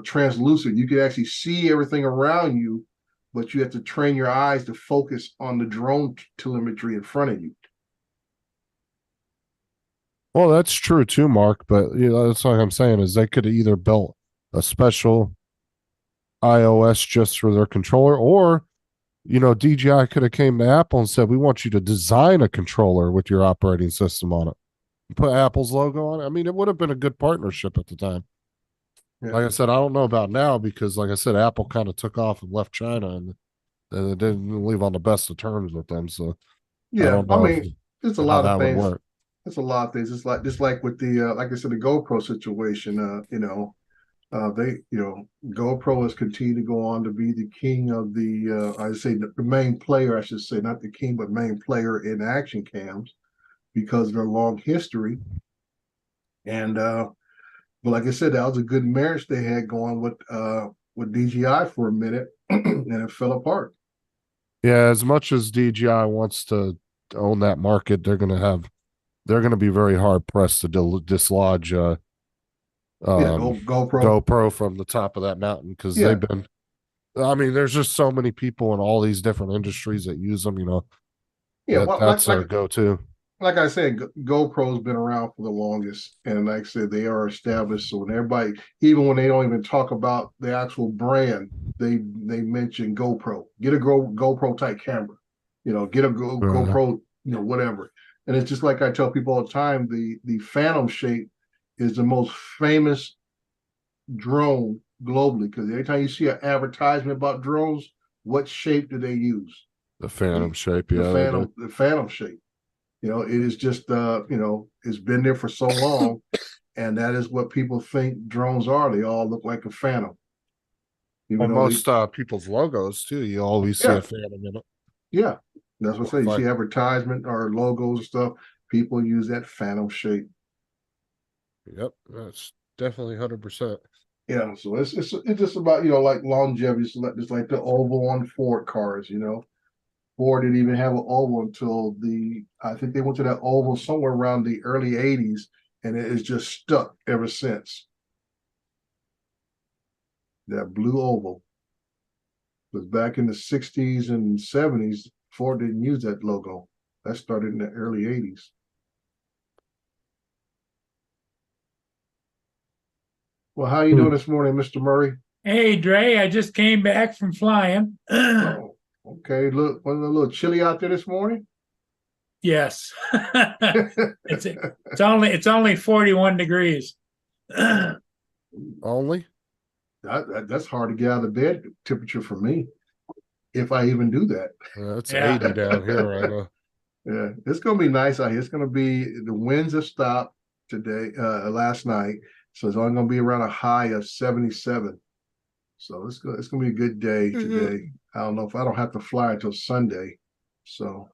translucent. You can actually see everything around you, but you have to train your eyes to focus on the drone telemetry in front of you. Well, that's true too, Mark. But that's what I'm saying is they could have either built a special iOS just for their controller, or DJI could have came to Apple and said, "We want you to design a controller with your operating system on it, put Apple's logo on it." I mean, it would have been a good partnership at the time. Yeah. Like I said, I don't know about now because, like I said, Apple kind of took off and left China, and it didn't leave on the best of terms with them. So yeah, I mean, there's a lot of things. It's a lot of things. It's like just like with the like I said, the GoPro situation. They GoPro has continued to go on to be the king of the I say the main player, I should say, not the king, but main player in action cams because of their long history. And but like I said, that was a good marriage they had going with DJI for a minute, and it fell apart. Yeah, as much as DJI wants to own that market, they're gonna be very hard pressed to dislodge Yeah, um GoPro. GoPro from the top of that mountain because Yeah, they've been. I mean, there's just so many people in all these different industries that use them. yeah. Well, That's their go-to. like I said, GoPro's been around for the longest, and like I said, they are established. So when everybody, even when they don't even talk about the actual brand, they mention GoPro. Get a GoPro type camera, get a GoPro, whatever. And it's just like I tell people all the time, the Phantom shape is the most famous drone globally because every time you see an advertisement about drones, what shape do they use? The Phantom shape, yeah, they do. The Phantom shape. It is just it's been there for so long, and that is what people think drones are. They all look like a Phantom. On Even though most people's logos too, you always see yeah, a Phantom in it. yeah, that's what I say. You Like, see advertisement or logos and stuff, people use that Phantom shape. yep, that's definitely 100%. Yeah, so it's just about like longevity, just like the oval on Ford cars. Ford didn't even have an oval until I think they went to that oval somewhere around the early '80s, and it is just stuck ever since. That blue oval was back in the '60s and '70s. Ford didn't use that logo. That started in the early '80s. Well, how you doing this morning, Mr. Murray? Hey, Dre, I just came back from flying. Oh, okay. Look, was it a little chilly out there this morning? Yes. It's only 41 degrees. Only? That's hard to get out of bed temperature for me, if I even do that. It's Yeah. 80 down here right now. Yeah, it's gonna be nice out here. It's gonna be the winds have stopped today, last night, so it's only gonna be around a high of 77. So it's gonna be a good day today. I don't know if I don't have to fly until Sunday. So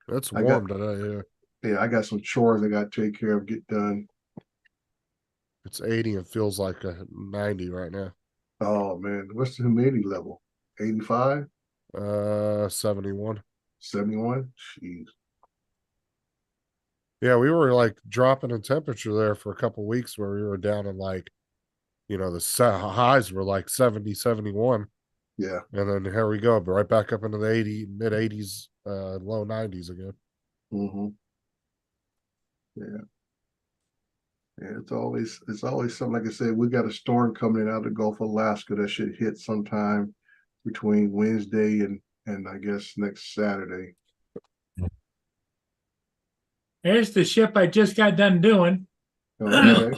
It's I got warm today, yeah. yeah, I got some chores I got to take care of, get done. It's 80 and feels like a 90 right now. Oh man, what's the humidity level? 85, 71. 71? Jeez. Yeah, we were like dropping in temperature there for a couple weeks where we were down in like, the highs were like 70, 71. Yeah. And then here we go, right back up into the mid 80s, low 90s again. Mm-hmm. Yeah. Yeah, it's always something. Like I said, we got a storm coming in out of the Gulf of Alaska that should hit sometime between Wednesday and I guess next Saturday. There's the ship I just got done doing. Okay.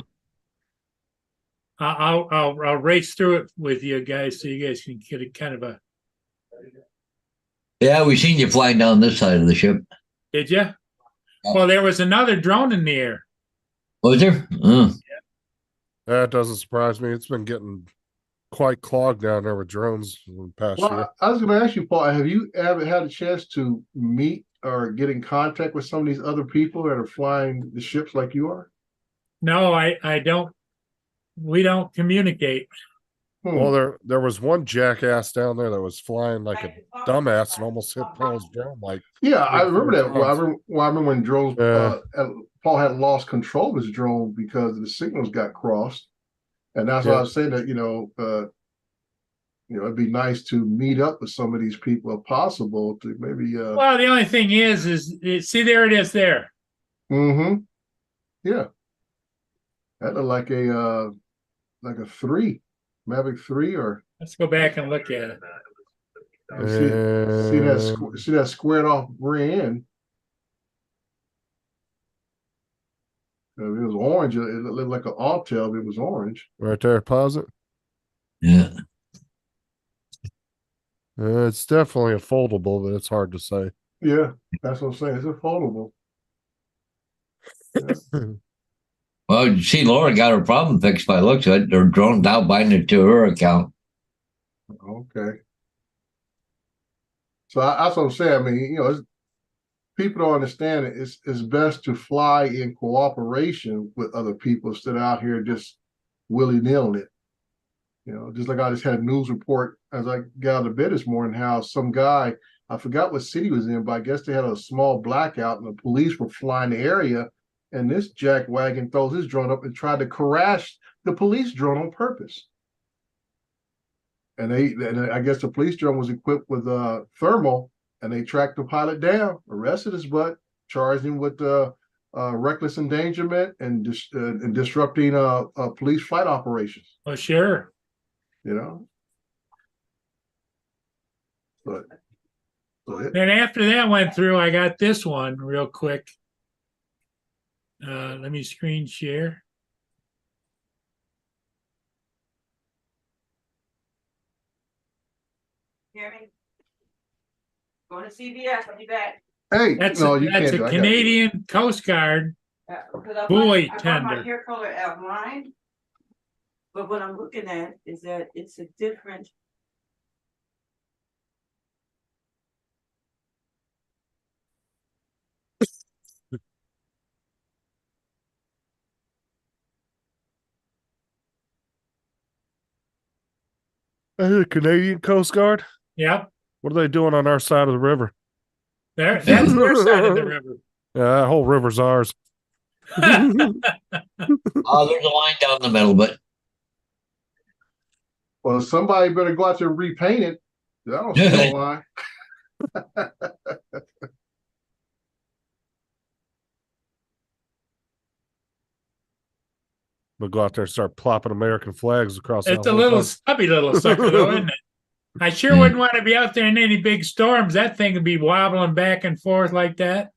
I'll race through it with you guys so you guys can get a kind of a. Yeah, we seen you flying down this side of the ship. Did you? Well, there was another drone in the air. Was there? That doesn't surprise me. It's been getting quite clogged down there with drones in the past year. Well, I was going to ask you, Paul, have you ever had a chance to meet or get in contact with some of these other people that are flying the ships like you are? No, I don't. We don't communicate. Well, there was one jackass down there that was flying like a dumbass and almost hit Paul's drone. Like, yeah, I remember that. times. I remember when drones. Paul had lost control of his drone because the signals got crossed, and that's why I was saying that it'd be nice to meet up with some of these people if possible to maybe. Well, the only thing is see, there it is there. Mm-hmm. Yeah, that looked like a 3, Mavic 3, or. Let's go back and look at it. See that squared off rear end. It was orange. It looked like an Autel, but it was orange. Right there, pause it. Yeah. It's definitely a foldable, but it's hard to say. Yeah, that's what I'm saying. It's a foldable. Well, you see, Laura got her problem fixed by the looks of it. They're drawn now buying it to her account. Okay. So that's what I'm saying. I mean, people don't understand it. It's best to fly in cooperation with other people instead of out here just willy-nilly it. Just like I just had a news report as I got out of bed this morning, how some guy, I forgot what city he was in, but I guess they had a small blackout and the police were flying the area, and this jackwagon throws his drone up and tried to crash the police drone on purpose. And I guess the police drone was equipped with thermal, and they tracked the pilot down, arrested his butt, charged him with reckless endangerment and disrupting police flight operations. Well, sure. But Then after that went through, I got this one real quick. Let me screen share. Hear me? Going to CVS, I'll be back. hey, That's no, a, you that's can't. a do it. I gotta do it. Canadian Coast Guard. Boy I bought tender. my hair color outline. But what I'm looking at is that it's a different. The Canadian Coast Guard. Yep. What are they doing on our side of the river? That's their side of the river. Yeah, that whole river's ours. Oh, there's a line down the middle, but Well, somebody better go out there and repaint it. I don't see no line. We'll go out there and start plopping American flags across. It's that a whole little bunch. stubby little sucker, though, isn't it? I sure wouldn't want to be out there in any big storms. That thing would be wobbling back and forth like that.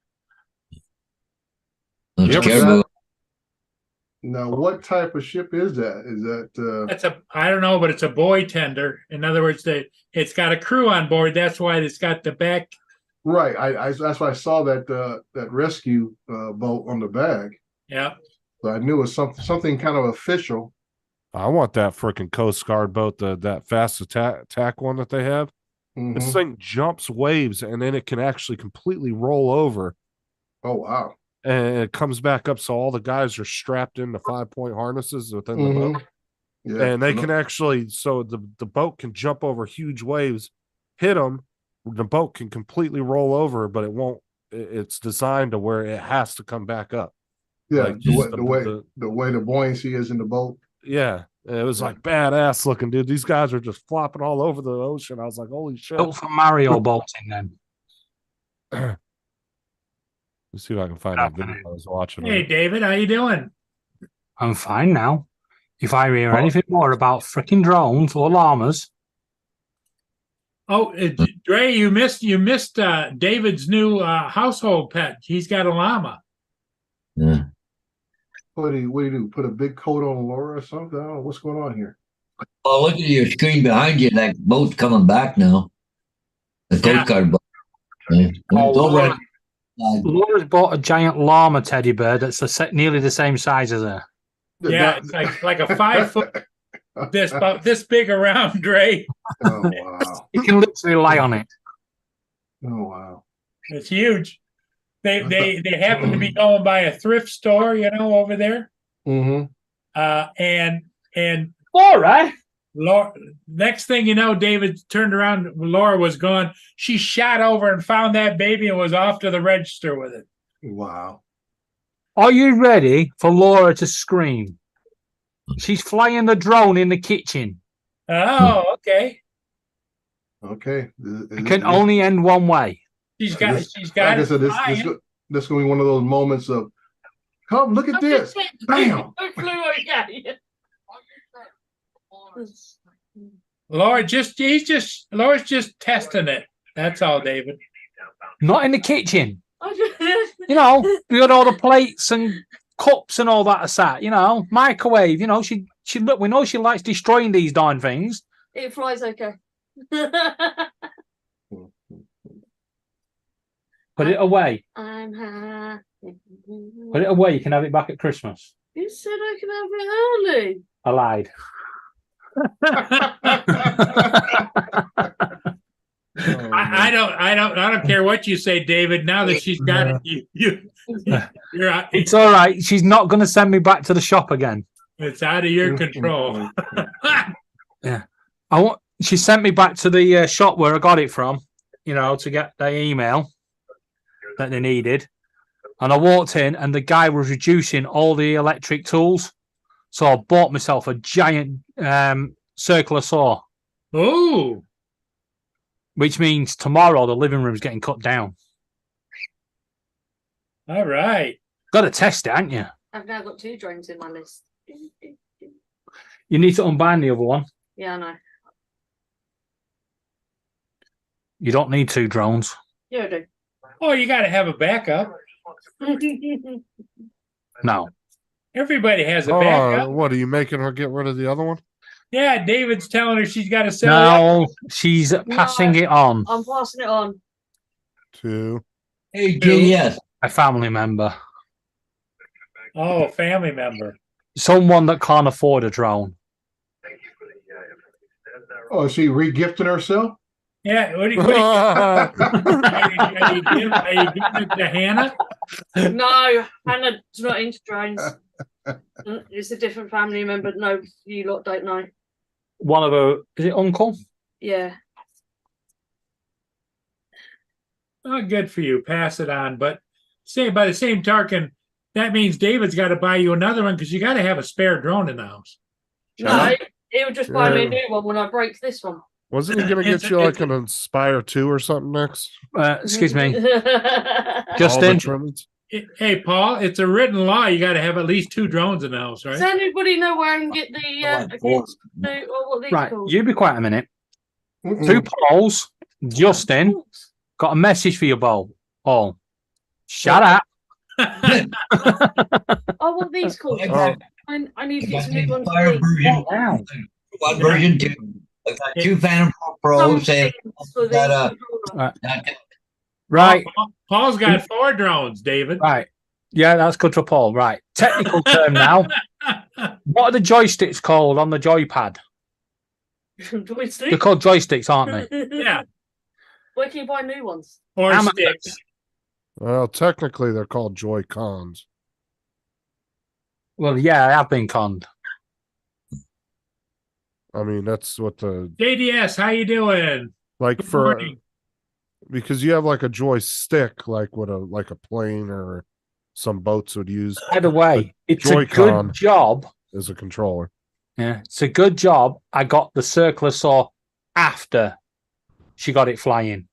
let's Yep. careful. Now, what type of ship is that? Is that I don't know, but it's a boy tender. In other words, it's got a crew on board. That's why it's got the back. right? That's why I saw that rescue boat on the bag. Yeah. So I knew it was something kind of official. I want that freaking Coast Guard boat, that fast attack one that they have. This Mhm. thing jumps waves and then it can actually completely roll over Oh wow! and it comes back up. So all the guys are strapped into 5-point harnesses within the boat. Yeah, And they so can actually, so the boat can jump over huge waves, hit them. The boat can completely roll over, but it won't. It's designed to where it has to come back up. yeah, like, the just way the buoyancy is in the boat. Yeah, it was Yeah. like badass looking, dude. These guys are just flopping all over the ocean. I was like, holy shit. Built for Mario boating then. Let's see if I can find that video I was watching. Hey, David, how you doing? I'm fine now. If I hear Oh. anything more about freaking drones or llamas, Oh, Dre, you missed David's new household pet. He's got a llama. Yeah. What do you do? Put a big coat on Laura or something? I don't know what's going on here. Oh, look at your screen behind you. That boat's coming back now. The Yeah. Coast Guard boat. Yeah. Oh, It's over Laura. at- Laura's bought a giant llama teddy bear that's nearly the same size as her. Yeah, it's like a 5 foot, about this big around, Dre. Oh wow! You can literally lie on it. Oh wow! It's huge. They happen to be going by a thrift store, over there. Mm-hmm. And Laura? Laura, next thing you know, David turned around. Laura was gone. She shot over and found that baby and was off to the register with it. Wow! Are you ready for Laura to scream? She's flying the drone in the kitchen. Oh, okay. Okay. It can only end one way. She's got Like it I said, this flying. is going to be one of those moments of, come look at this, bam! Laura's just testing it. That's all, David. Not in the kitchen. You know, we got all the plates and cups and all that aside. Microwave. We know she likes destroying these darn things. It flies okay. Put it away. I'm happy. Put it away. You can have it back at Christmas. You said I can have it early. I lied. I don't care what you say, David. Now that she's got it, you're out, It's all right. She's not going to send me back to the shop again. it's out of your control. She sent me back to the shop where I got it from, to get the email that they needed. And I walked in and the guy was reducing all the electric tools. So I bought myself a giant circular saw, Oh, which means tomorrow the living room's getting cut down. all right. Got to test it, haven't you? I've now got 2 drones in my list. You need to unbind the other one. Yeah, I know. You don't need 2 drones. Yeah, I do. Oh, you got to have a backup. No. Everybody has a backup. What are you making her get rid of the other one? Yeah, David's telling her she's got to sell it. No, she's passing it on. I'm passing it on. 2. Hey, yes. A family member. Oh, family member. Someone that can't afford a drone. Oh, is she regifting herself? Yeah, what do you are you giving it to Hannah? No, Hannah's not into drones. It's a different family member. No, you lot don't know. One of her, is it uncle? Yeah. Oh, good for you. Pass it on. But by the same token, that means David's got to buy you another one because you got to have a spare drone in the house. No, he'll just buy me a Yeah. new one when I break this one. Wasn't he going to get you like an Inspire 2 or something next? Excuse me. All the Justin, trimmings? Hey, Paul, it's a written law. You got to have at least 2 drones in the house, Does right? anybody know where I can get the what these right, called? you be quiet a minute. Mm-mm. 2 polls. Justin, got a message for you, Paul. Shut up. I want these called. Oh. I need to I get got some the new ones. Fire version. Wow. One version 2. I got 2 Phantom Pros and For got the Right, Paul's got 4 drones, David. right. Yeah, that's good for Paul. Right. Technical term now. What are the joysticks called on the joypad? They're called joysticks, aren't they? Yeah, Where can you buy new ones? or Amazon. sticks. Well, technically, they're called Joy Cons. Well, yeah, I have been conned. I mean, that's what the JDS, how you doing? like Good for morning. because you have like a joystick, like what a plane or some boats would use By the way, it's a Joy-Con. good job. as a controller. Yeah, it's a good job. I got the circular saw after she got it flying,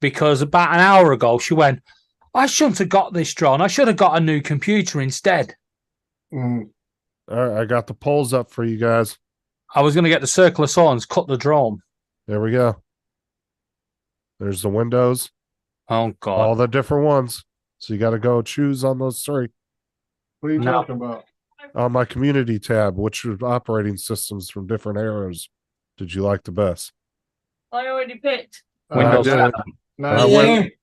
because about an hour ago she went, I shouldn't have got this drone. I should have got a new computer instead. Mm. All right, I got the polls up for you guys. I was going to get the circular saw and cut the drone. There we go. There's the windows, Oh God! all the different ones. So you got to go choose on those 3. What are you No. talking about? On my community tab, which operating systems from different eras did you like the best? I already picked. Windows I did. 7. Now, I went-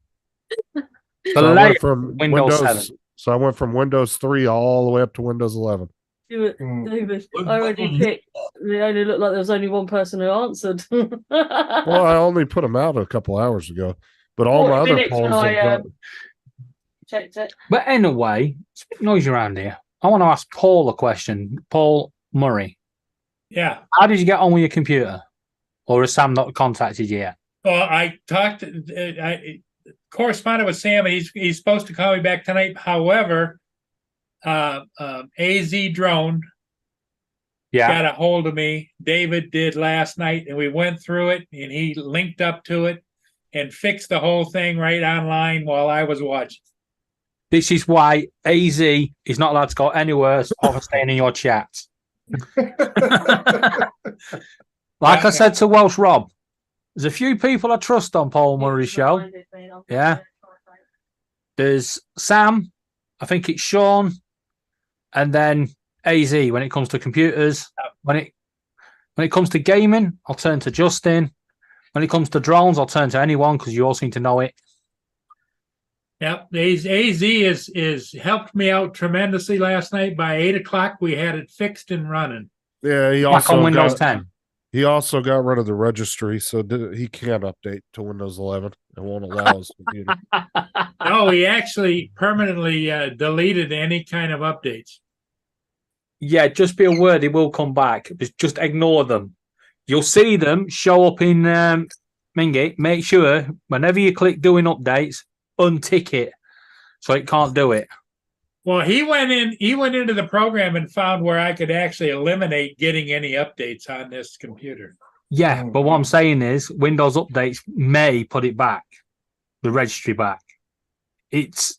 The So I layout- went from Windows Windows. 7. So I went from Windows 3 all the way up to Windows 11. Mm. David, I already picked. It only looked like there was only one person who answered. Well, I only put them out a couple hours ago, but all my 40 other minutes polls when have I, got, checked it. But anyway, it's a bit noisy around here. I want to ask Paul a question. Paul Murray, Yeah. how did you get on with your computer? Or has Sam not contacted you yet? Well, I talked. I corresponded with Sam. He's supposed to call me back tonight. However, AZ Drone Yeah. got a hold of me. David did last night, and we went through it, and he linked up to it and fixed the whole thing right online while I was watching. This is why AZ is not allowed to go anywhere other than staying in your chat. Like I said to Welsh Rob, there's a few people I trust on Paul Murray's show. Yeah. There's Sam, I think it's Sean, and then AZ when it comes to computers. When it comes to gaming, I'll turn to Justin. When it comes to drones, I'll turn to anyone because you all seem to know it. Yep, AZ is helped me out tremendously last night. By 8 o'clock, we had it fixed and running. Yeah, he Back on also Windows got 10. he also got rid of the registry, so he can't update to Windows 11. It won't allow his computer. No, he actually permanently deleted any kind of updates. Yeah, just be aware they will come back. Just ignore them. You'll see them show up in Mingate. Make sure whenever you click doing updates, untick it so it can't do it. Well, he went into the program and found where I could actually eliminate getting any updates on this computer. Yeah, but what I'm saying is Windows updates may put it back, the registry back. It's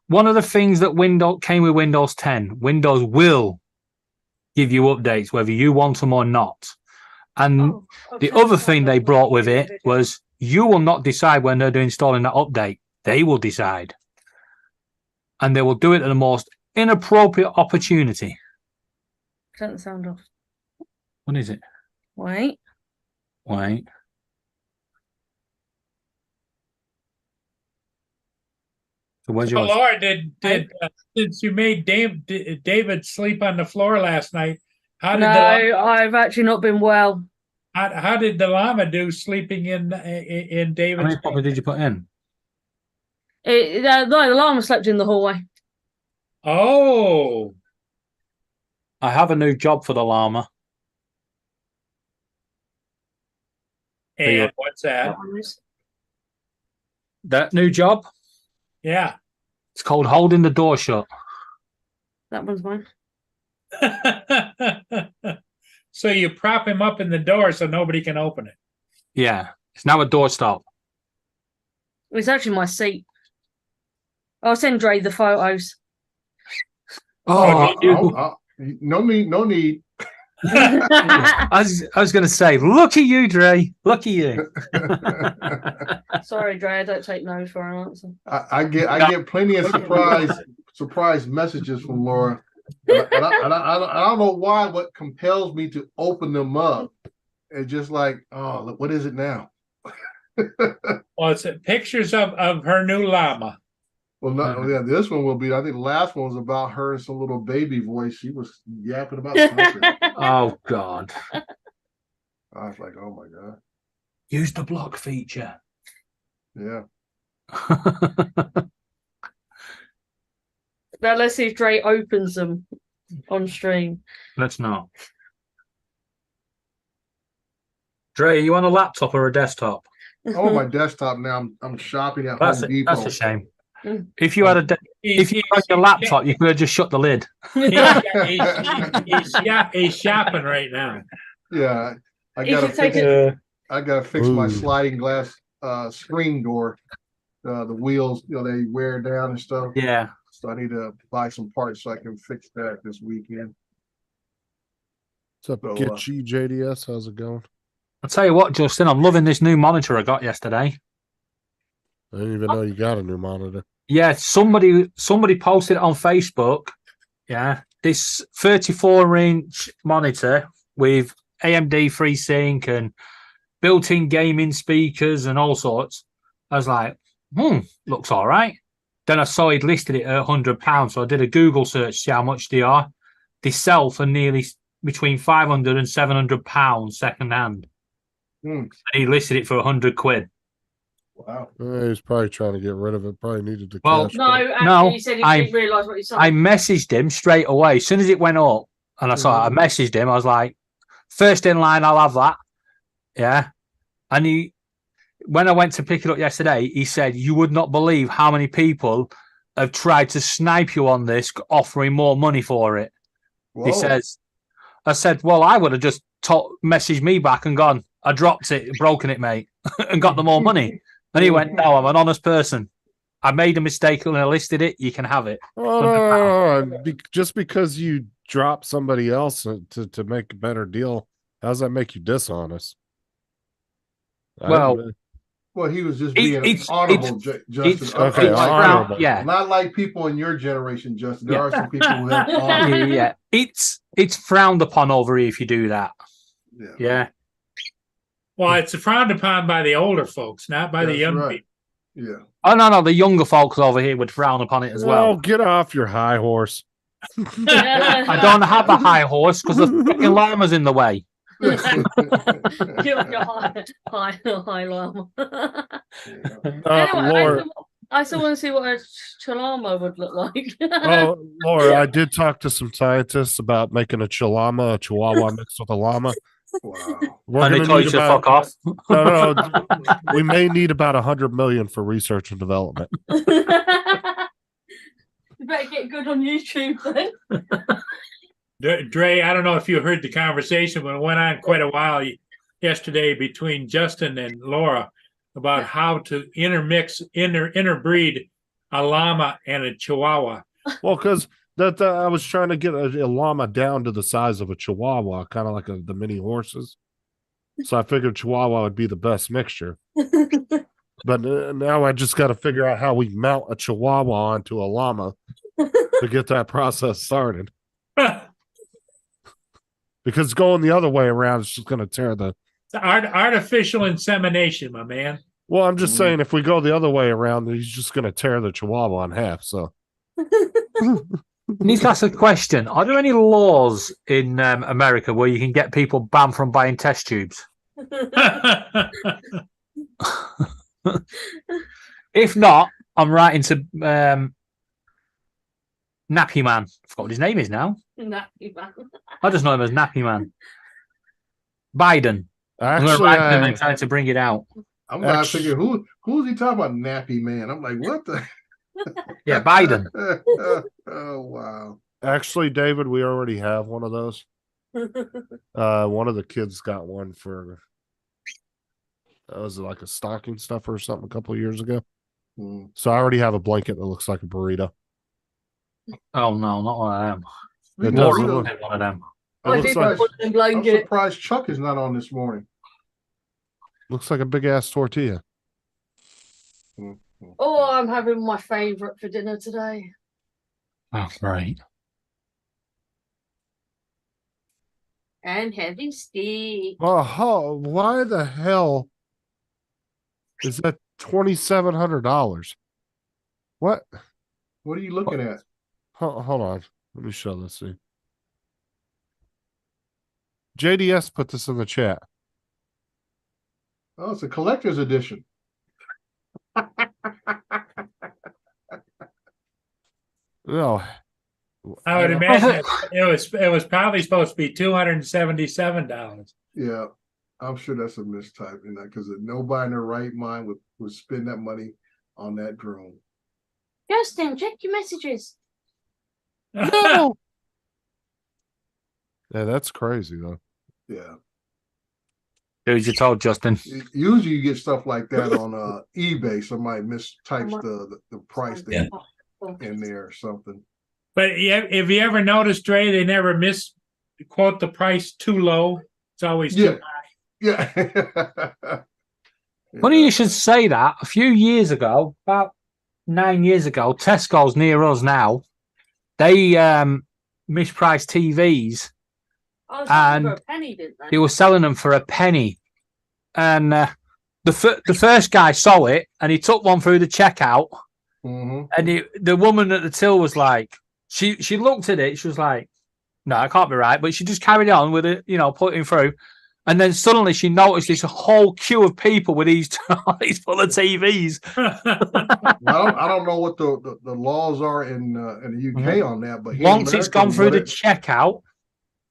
one of the things that Windows came with Windows 10. Windows will give you updates whether you want them or not. And the other thing they brought with it was you will not decide when they're installing that update. They will decide. And they will do it at the most inappropriate opportunity. Turn the sound off. What is it? Wait. Wait. So where's yours? Lord, since you made David sleep on the floor last night, how did I've actually not been well. how did the llama do sleeping in How David's many copies did you put in? The llama slept in the hallway. Oh, I have a new job for the llama. and what's that? That new job? Yeah. It's called holding the door shut. That one's mine. So you prop him up in the door so nobody can open it. Yeah. It's now a doorstop. It's actually my seat. I'll send Dre the photos. Oh, No need. I was going to say, look at you, Dre. Look at you. Sorry, Dre, I don't take no for an answer. I get plenty of surprise messages from Laura, and I don't know why. What compels me to open them up? It's just like, oh, what is it now? Well, it's pictures of her new llama. Well, no, yeah, this one will be. I think the last one was about her and some little baby voice. She was yapping about something. Oh, God. I was like, oh my god, Use the block feature. yeah. Now let's see if Dre opens them on stream. Let's not. Dre, are you on a laptop or a desktop? I'm on my desktop now. I'm shopping at That's Home Depot. a shame. If you had if you had your laptop, you could have just shut the lid. He's shopping right now. Yeah, I You gotta should take fix. it. I gotta fix my Ooh. sliding glass screen door. The wheels, they wear down and stuff. Yeah. So I need to buy some parts so I can fix that this weekend. What's up, So, get you, JDS? How's it going? I'll tell you what, Justin, I'm loving this new monitor I got yesterday. I didn't even know you got a new monitor. Yeah, somebody posted it on Facebook. Yeah, this 34-inch monitor with AMD FreeSync and built-in gaming speakers and all sorts. I was like, looks all right. Then I saw he'd listed it at £100, so I did a Google search to see how much they are. They sell for nearly between £500 and £700 second hand. And he listed it for £100. Wow. He was probably trying to get rid of it. Probably needed the Well, cash. No, back. actually, No, he said he I- didn't realise what he saw. I messaged him straight away. As soon as it went up, and I saw it, I messaged him. I was like, first in line, I'll have that. Yeah. And when I went to pick it up yesterday, he said, you would not believe how many people have tried to snipe you on this, offering more money for it. Whoa. He says, I said, well, I would have just messaged me back and gone, I dropped it, broken it, mate, and got them more money. And he went, no, I'm an honest person. I made a mistake and I listed it. You can have it. Oh, no. Just because you drop somebody else to make a better deal, how does that make you dishonest? Well, Well, he was just It- being it's- honorable, Justin. okay, it's honorable. yeah. Not like people in your generation, Justin. There Yeah. are some people who have honor. Yeah. It's frowned upon over here if you do that. Yeah. Well, it's frowned upon by the older folks, not by the That's young right. people. Yeah. Oh no, the younger folks over here would frown upon it as Oh, well. get off your high horse. I don't have a high horse because the fucking llama's in the way. You're high llama. Anyway, Laura, I still want to see what a chalama would look like. oh, Laura, I did talk to some scientists about making a chihuahua mixed with a llama. Wow. We're And they gonna told need you to about, fuck off. no, we may need about 100 million for research and development. You better get good on YouTube then. Dre, I don't know if you heard the conversation, but it went on quite a while yesterday between Justin and Laura about how to interbreed a llama and a chihuahua. Well, because that I was trying to get a llama down to the size of a chihuahua, kind of like the mini horses. So I figured chihuahua would be the best mixture. But now I just got to figure out how we mount a chihuahua onto a llama to get that process started. Because going the other way around is just going to tear the. Artificial insemination, my man. Well, I'm just saying, if we go the other way around, he's just going to tear the chihuahua in half. So Need to ask a question. Are there any laws in America where you can get people banned from buying test tubes? If not, I'm writing to Nappy Man. I forgot what his name is now. Nappy Man. I just know him as Nappy Man. Biden. I'm going to actually, write to him and trying to bring it out. I'm not thinking who's he talking about, Nappy Man? I'm like, what the? Yeah, Biden. Oh wow. actually, David, we already have one of those. One of the kids got one for. Was it like a stocking stuffer or something a couple of years ago? Hmm. So I already have a blanket that looks like a burrito. Oh, no, not one of them. It More does than look- one of them. I looks did like- put them I'm blanket. surprised Chuck is not on this morning. Looks like a big ass tortilla. Oh, I'm having my favourite for dinner today. Oh, right. And having steak. Oh, why the hell is that $2,700? What? What are you looking at? Hold on. Let me show this. See. JDS put this in the chat. Oh, it's a collector's edition. No. I would imagine it was probably supposed to be $277. Yeah, I'm sure that's a mistype in that because nobody in their right mind would spend that money on that drone. Justin, check your messages. No. Yeah, that's crazy though. Yeah. Who's you told, Justin? Usually you get stuff like that on eBay. Somebody mistypes the price Yeah. in there or something. But yeah, if you ever noticed, Dre, they never misquote the price too low. It's always too Yeah. high. Yeah. Funny you should say that. A few years ago, about 9 years ago, Tesco's near us now, they mispriced TVs. Oh, And for a penny, didn't they? They were selling them for a penny. And the first guy saw it and he took one through the checkout. Mhm. And the woman at the till was like, she looked at it. She was like, no, it can't be right. But she just carried on with it, putting through. And then suddenly she noticed this whole queue of people with these trolleys full of TVs. I don't know what the laws are in the UK on that, but here in Once it's America, gone through the what checkout,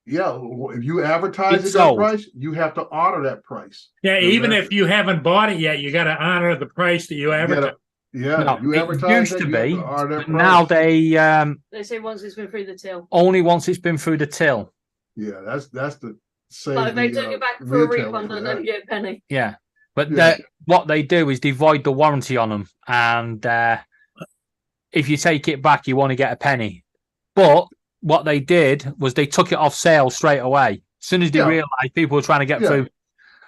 yeah, if you advertise It's at that sold. price, you have to honor that price. Yeah, No even matter- if you haven't bought it yet, you got to honor the price that you You gotta- advertise. Yeah, no, you it advertise used that, to you have be, honor that but now price. they They say once it's been through the till. only once it's been through the till. Yeah, that's the save. Like if they the, took it back for a retailer refund for and that. then you get a penny. Yeah. But Yeah. what they do is they void the warranty on them. And if you take it back, you only get a penny. But what they did was they took it off sale straight away. As soon as they Yeah. realized people were trying to get Yeah. through.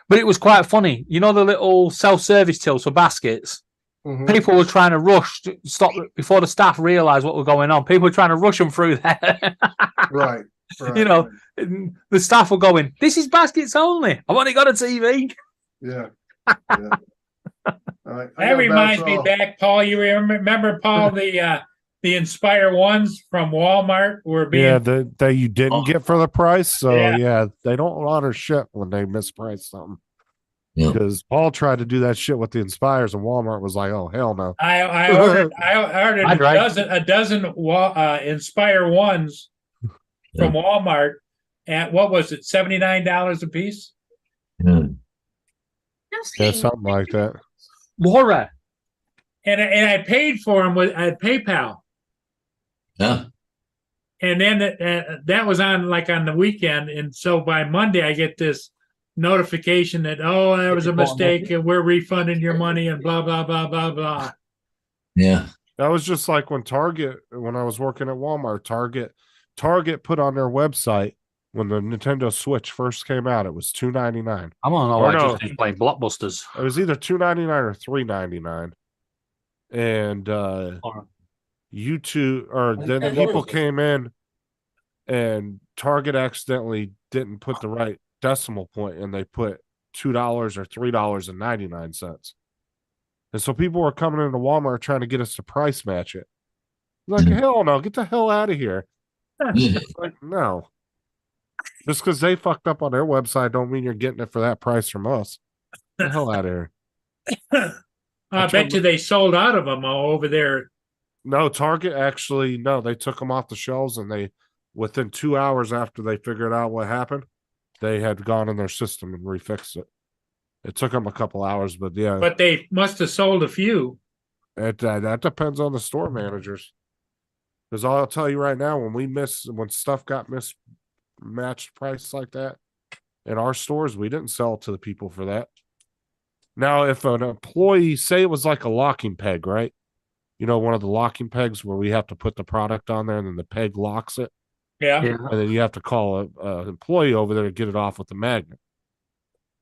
But it was quite funny. You know the little self-service tills for baskets? Mhm. People were trying to rush to stop before the staff realized what was going on. People were trying to rush them through there. Right. Right. You know, right. And the staff were going, this is baskets only. I've only got a TV. Yeah. Yeah. I That got reminds me back back, Paul, you remember, Paul, the Inspire ones from Walmart were being, Yeah, that you didn't get for the price. So Yeah. yeah, they don't honor shit when they misprice something. Yeah. Because Paul tried to do that shit with the Inspires, and Walmart was like, "Oh hell no!" I ordered I'd a right. dozen Inspire ones from Walmart at, what was it, $79 a piece? Yeah. Yeah, something like that. Laura, And I paid for them at PayPal. Yeah. And then that was on the weekend, and so by Monday I get this notification that, oh, that was a mistake, and we're refunding your money, and blah blah blah blah blah. Yeah. That was just like when I was working at Walmart, Target put on their website when the Nintendo Switch first came out, it was $2.99. I'm on Or I no. just been playing blockbusters. It was either $2.99 or $3.99. And YouTube, or then people came in and Target accidentally didn't put the right decimal point and they put $2 or $3.99. And so people were coming into Walmart trying to get us to price match it. Like, hell no, get the hell out of here. Like, no. Just because they fucked up on their website don't mean you're getting it for that price from us. Get the hell out of here. I bet you they sold out of them over there. No, Target actually, no, they took them off the shelves and they, within 2 hours after they figured out what happened, they had gone in their system and refixed it. It took them a couple hours, but yeah. But they must have sold a few. That depends on the store managers. Because I'll tell you right now, when stuff got mismatched price like that in our stores, we didn't sell to the people for that. Now, if an employee, say it was like a locking peg, right? You know, one of the locking pegs where we have to put the product on there and then the peg locks it. Yeah. And then you have to call an employee over there to get it off with the magnet.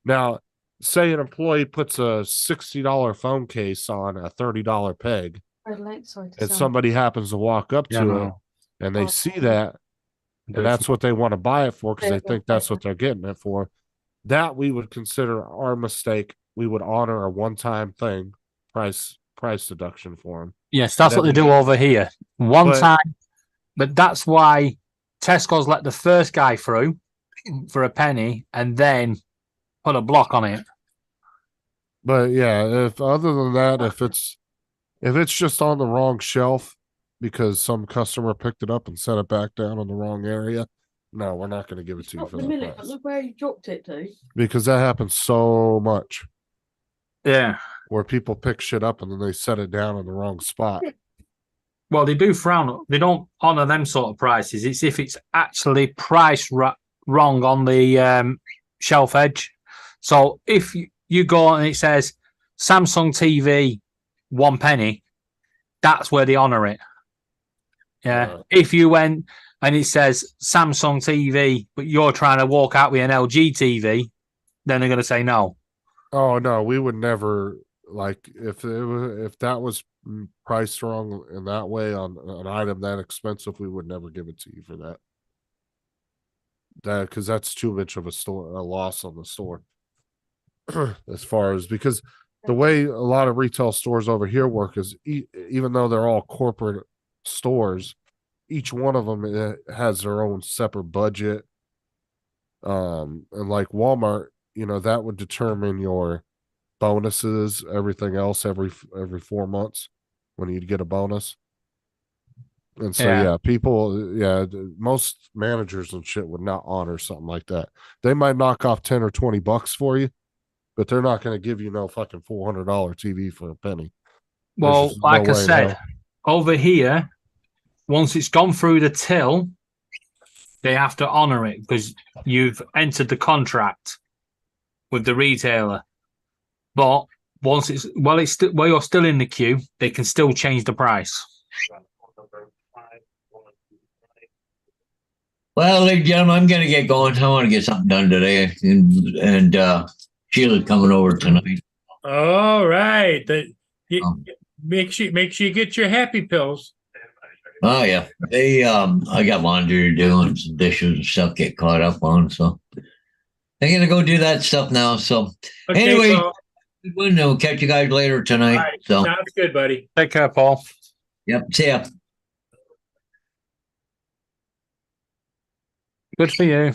Now, say an employee puts a $60 phone case on a $30 peg, and somebody happens to walk up to it and they see that, and that's what they want to buy it for because they think that's what they're getting it for. That we would consider our mistake. We would honor a one-time thing, price deduction for them. Yes, that's what they do over here. One time, but that's why Tesco's let the first guy through for a penny and then put a block on it. But yeah, if other than that, if it's just on the wrong shelf because some customer picked it up and set it back down on the wrong area, no, we're not going to give it to you for that price. Look where you dropped it to. Because that happens so much. Yeah. Where people pick shit up and then they set it down in the wrong spot. Well, they do frown. They don't honor them sort of prices. It's if it's actually priced wrong on the shelf edge. So if you go and it says Samsung TV, 1 penny, that's where they honor it. Yeah. If you went and it says Samsung TV, but you're trying to walk out with an LG TV, then they're going to say no. Oh no, we would never, like, if that was priced wrong in that way on an item that expensive, we would never give it to you for that. Because that's too much of a loss on the store. As far as, because the way a lot of retail stores over here work is even though they're all corporate stores, each one of them has their own separate budget. And like Walmart, you know, that would determine your bonuses, everything else every 4 months when you'd get a bonus. And so most managers and shit would not honor something like that. They might knock off 10 or 20 bucks for you, but they're not going to give you no fucking $400 TV for a penny. Well, like I said, over here, once it's gone through the till, they have to honor it because you've entered the contract with the retailer. But once while you're still in the queue, they can still change the price. Well, ladies and gentlemen, I'm going to get going. I want to get something done today, and Sheila's coming over tonight. All right. Make sure you get your happy pills. Oh yeah, I got laundry to do and some dishes and stuff get caught up on, so I'm gonna go do that stuff now. So Okay, anyway, so Good win. We'll catch you guys later All tonight. right, So, sounds good, buddy. Take care, Paul. yep. See ya. Good for you.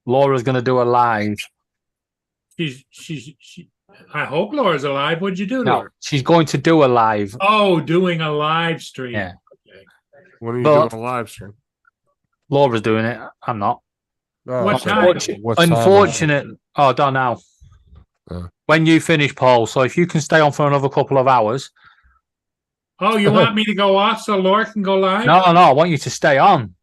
Laura's going to do a live. I hope Laura's alive. What'd you do to No, her? she's going to do a live. Oh, doing a live stream. Yeah. Okay. When are you But- doing a live stream? Laura's doing it. I'm not. Oh, What okay. time? What time is it? Unfortunate. Oh, I don't know. When you finish, Paul. So if you can stay on for another couple of hours. Oh, you want me to go off so Laura can go live? No, I want you to stay on.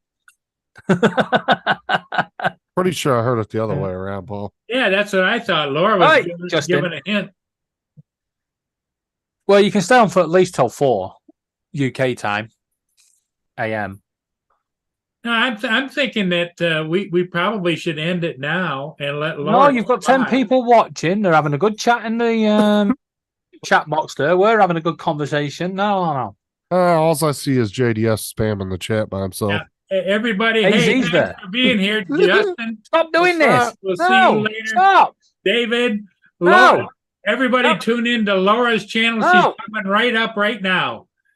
Pretty sure I heard it the other way around, Paul. Yeah, that's what I thought. Laura was Right, giving, Justin. giving a hint. Well, you can stay on for at least till 4 UK time, AM. No, I'm thinking that we probably should end it now and let Laura. No, you've got 10 live. people watching. They're having a good chat in the chat box there. We're having a good conversation. No. All I see is JDS spamming the chat by himself. Yeah. Everybody, Hey, hey, Z's thanks there. for being here, Justin, Stop doing this. We'll see no, you later. stop. David, No. Laura. Everybody No. tune in to Laura's channel. No. She's coming right up right now.